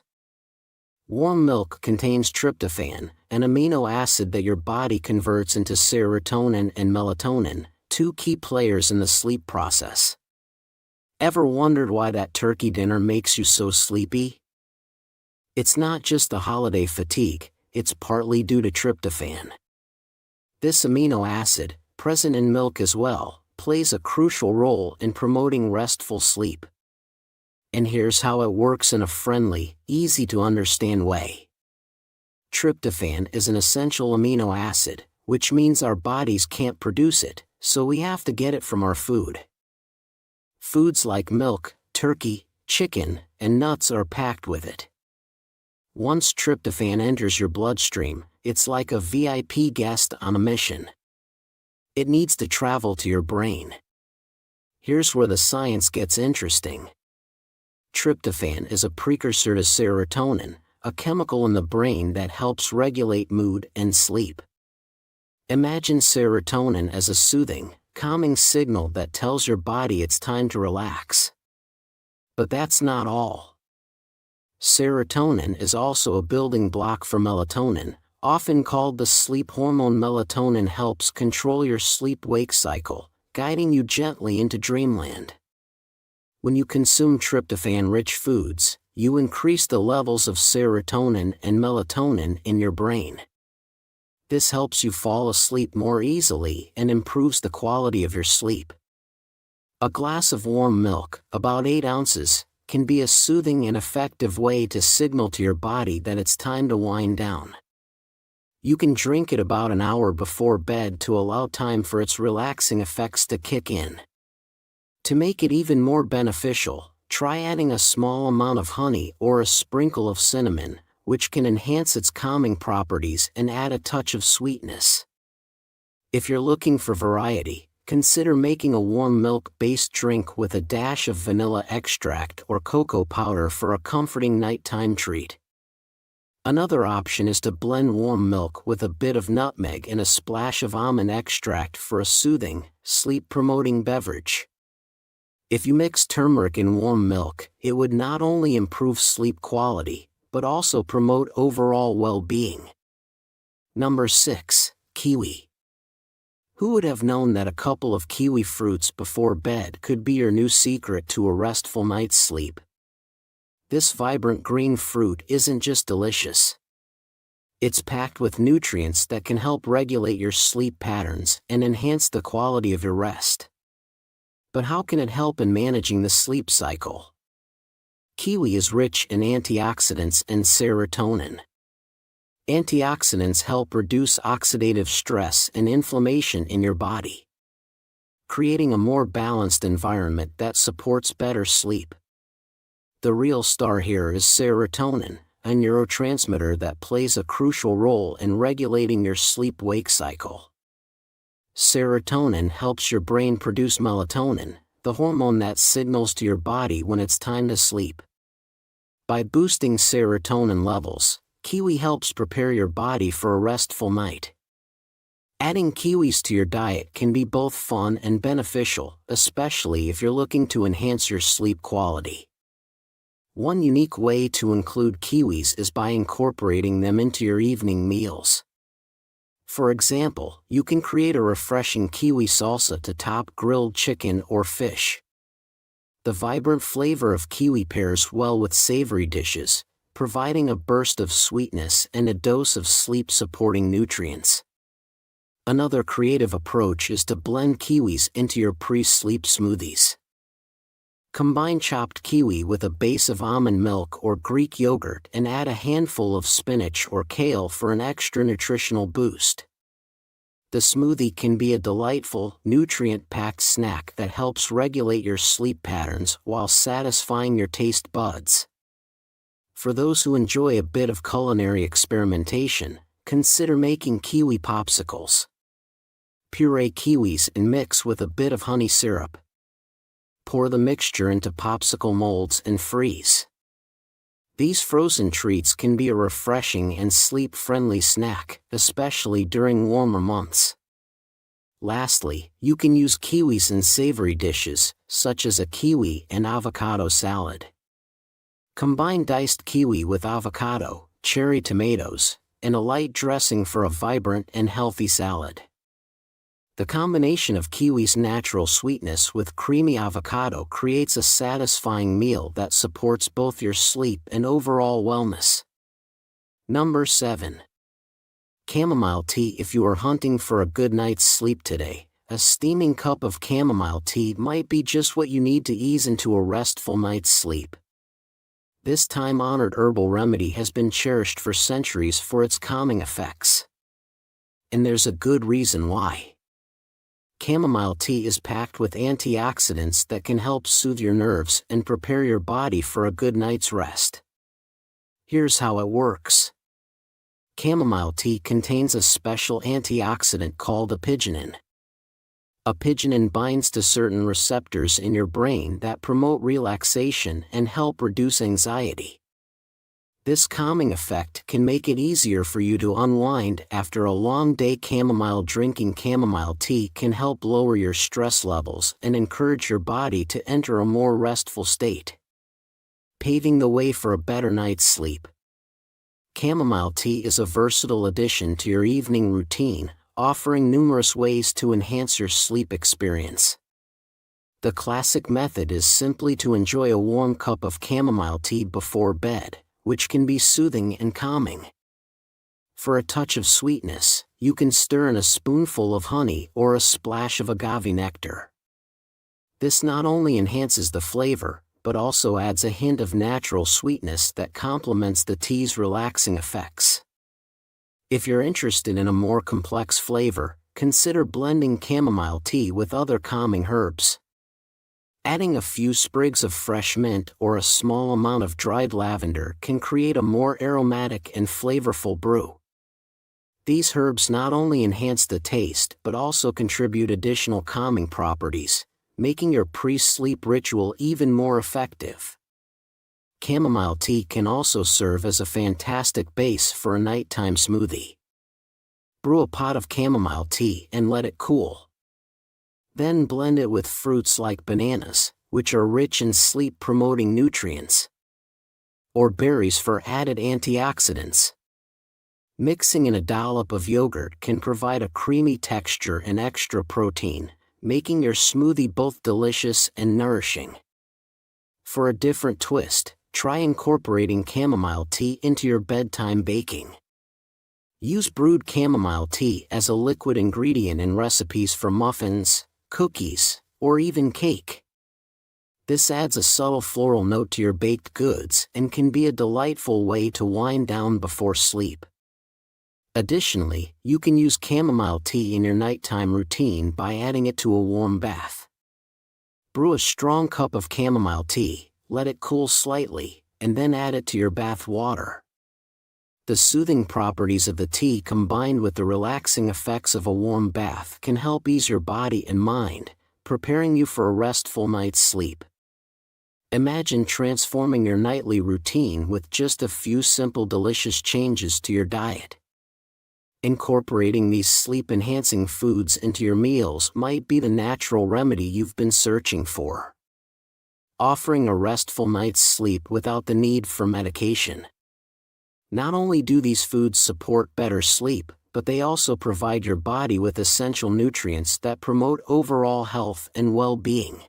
Warm milk contains tryptophan, an amino acid that your body converts into serotonin and melatonin, two key players in the sleep process. Ever wondered why that turkey dinner makes you so sleepy? It's not just the holiday fatigue, it's partly due to tryptophan. This amino acid, present in milk as well, plays a crucial role in promoting restful sleep. And here's how it works in a friendly, easy-to-understand way. Tryptophan is an essential amino acid, which means our bodies can't produce it, so we have to get it from our food. Foods like milk, turkey, chicken, and nuts are packed with it. Once tryptophan enters your bloodstream, it's like a VIP guest on a mission. It needs to travel to your brain. Here's where the science gets interesting. Tryptophan is a precursor to serotonin, a chemical in the brain that helps regulate mood and sleep. Imagine serotonin as a soothing, calming signal that tells your body it's time to relax. But that's not all. Serotonin is also a building block for melatonin, often called the sleep hormone. Melatonin helps control your sleep-wake cycle, guiding you gently into dreamland. When you consume tryptophan-rich foods, you increase the levels of serotonin and melatonin in your brain. This helps you fall asleep more easily and improves the quality of your sleep. A glass of warm milk, about 8 ounces, can be a soothing and effective way to signal to your body that it's time to wind down. You can drink it about an hour before bed to allow time for its relaxing effects to kick in. To make it even more beneficial, try adding a small amount of honey or a sprinkle of cinnamon, which can enhance its calming properties and add a touch of sweetness. If you're looking for variety, consider making a warm milk-based drink with a dash of vanilla extract or cocoa powder for a comforting nighttime treat. Another option is to blend warm milk with a bit of nutmeg and a splash of almond extract for a soothing, sleep-promoting beverage. If you mix turmeric in warm milk, it would not only improve sleep quality, but also promote overall well-being. Number 6. Kiwi. Who would have known that a couple of kiwi fruits before bed could be your new secret to a restful night's sleep? This vibrant green fruit isn't just delicious. It's packed with nutrients that can help regulate your sleep patterns and enhance the quality of your rest. But how can it help in managing the sleep cycle? Kiwi is rich in antioxidants and serotonin. Antioxidants help reduce oxidative stress and inflammation in your body, creating a more balanced environment that supports better sleep. The real star here is serotonin, a neurotransmitter that plays a crucial role in regulating your sleep-wake cycle. Serotonin helps your brain produce melatonin, the hormone that signals to your body when it's time to sleep. By boosting serotonin levels, kiwi helps prepare your body for a restful night. Adding kiwis to your diet can be both fun and beneficial, especially if you're looking to enhance your sleep quality. One unique way to include kiwis is by incorporating them into your evening meals. For example, you can create a refreshing kiwi salsa to top grilled chicken or fish. The vibrant flavor of kiwi pairs well with savory dishes, providing a burst of sweetness and a dose of sleep-supporting nutrients. Another creative approach is to blend kiwis into your pre-sleep smoothies. Combine chopped kiwi with a base of almond milk or Greek yogurt and add a handful of spinach or kale for an extra nutritional boost. The smoothie can be a delightful, nutrient-packed snack that helps regulate your sleep patterns while satisfying your taste buds. For those who enjoy a bit of culinary experimentation, consider making kiwi popsicles. Puree kiwis and mix with a bit of honey syrup. Pour the mixture into popsicle molds and freeze. These frozen treats can be a refreshing and sleep-friendly snack, especially during warmer months. Lastly, you can use kiwis in savory dishes, such as a kiwi and avocado salad. Combine diced kiwi with avocado, cherry tomatoes, and a light dressing for a vibrant and healthy salad. The combination of kiwi's natural sweetness with creamy avocado creates a satisfying meal that supports both your sleep and overall wellness. Number 7. Chamomile tea. If you are hunting for a good night's sleep today, a steaming cup of chamomile tea might be just what you need to ease into a restful night's sleep. This time-honored herbal remedy has been cherished for centuries for its calming effects. And there's a good reason why. Chamomile tea is packed with antioxidants that can help soothe your nerves and prepare your body for a good night's rest. Here's how it works. Chamomile tea contains a special antioxidant called apigenin. Apigenin binds to certain receptors in your brain that promote relaxation and help reduce anxiety. This calming effect can make it easier for you to unwind after a long day. Drinking chamomile tea can help lower your stress levels and encourage your body to enter a more restful state, paving the way for a better night's sleep. Chamomile tea is a versatile addition to your evening routine, offering numerous ways to enhance your sleep experience. The classic method is simply to enjoy a warm cup of chamomile tea before bed, which can be soothing and calming. For a touch of sweetness, you can stir in a spoonful of honey or a splash of agave nectar. This not only enhances the flavor, but also adds a hint of natural sweetness that complements the tea's relaxing effects. If you're interested in a more complex flavor, consider blending chamomile tea with other calming herbs. Adding a few sprigs of fresh mint or a small amount of dried lavender can create a more aromatic and flavorful brew. These herbs not only enhance the taste but also contribute additional calming properties, making your pre-sleep ritual even more effective. Chamomile tea can also serve as a fantastic base for a nighttime smoothie. Brew a pot of chamomile tea and let it cool. Then blend it with fruits like bananas, which are rich in sleep-promoting nutrients, or berries for added antioxidants. Mixing in a dollop of yogurt can provide a creamy texture and extra protein, making your smoothie both delicious and nourishing. For a different twist, try incorporating chamomile tea into your bedtime baking. Use brewed chamomile tea as a liquid ingredient in recipes for muffins, cookies, or even cake. This adds a subtle floral note to your baked goods and can be a delightful way to wind down before sleep. Additionally, you can use chamomile tea in your nighttime routine by adding it to a warm bath. Brew a strong cup of chamomile tea, let it cool slightly, and then add it to your bath water. The soothing properties of the tea combined with the relaxing effects of a warm bath can help ease your body and mind, preparing you for a restful night's sleep. Imagine transforming your nightly routine with just a few simple delicious changes to your diet. Incorporating these sleep-enhancing foods into your meals might be the natural remedy you've been searching for, offering a restful night's sleep without the need for medication. Not only do these foods support better sleep, but they also provide your body with essential nutrients that promote overall health and well-being.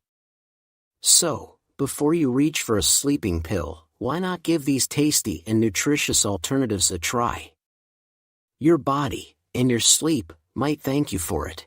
So, before you reach for a sleeping pill, why not give these tasty and nutritious alternatives a try? Your body, and your sleep, might thank you for it.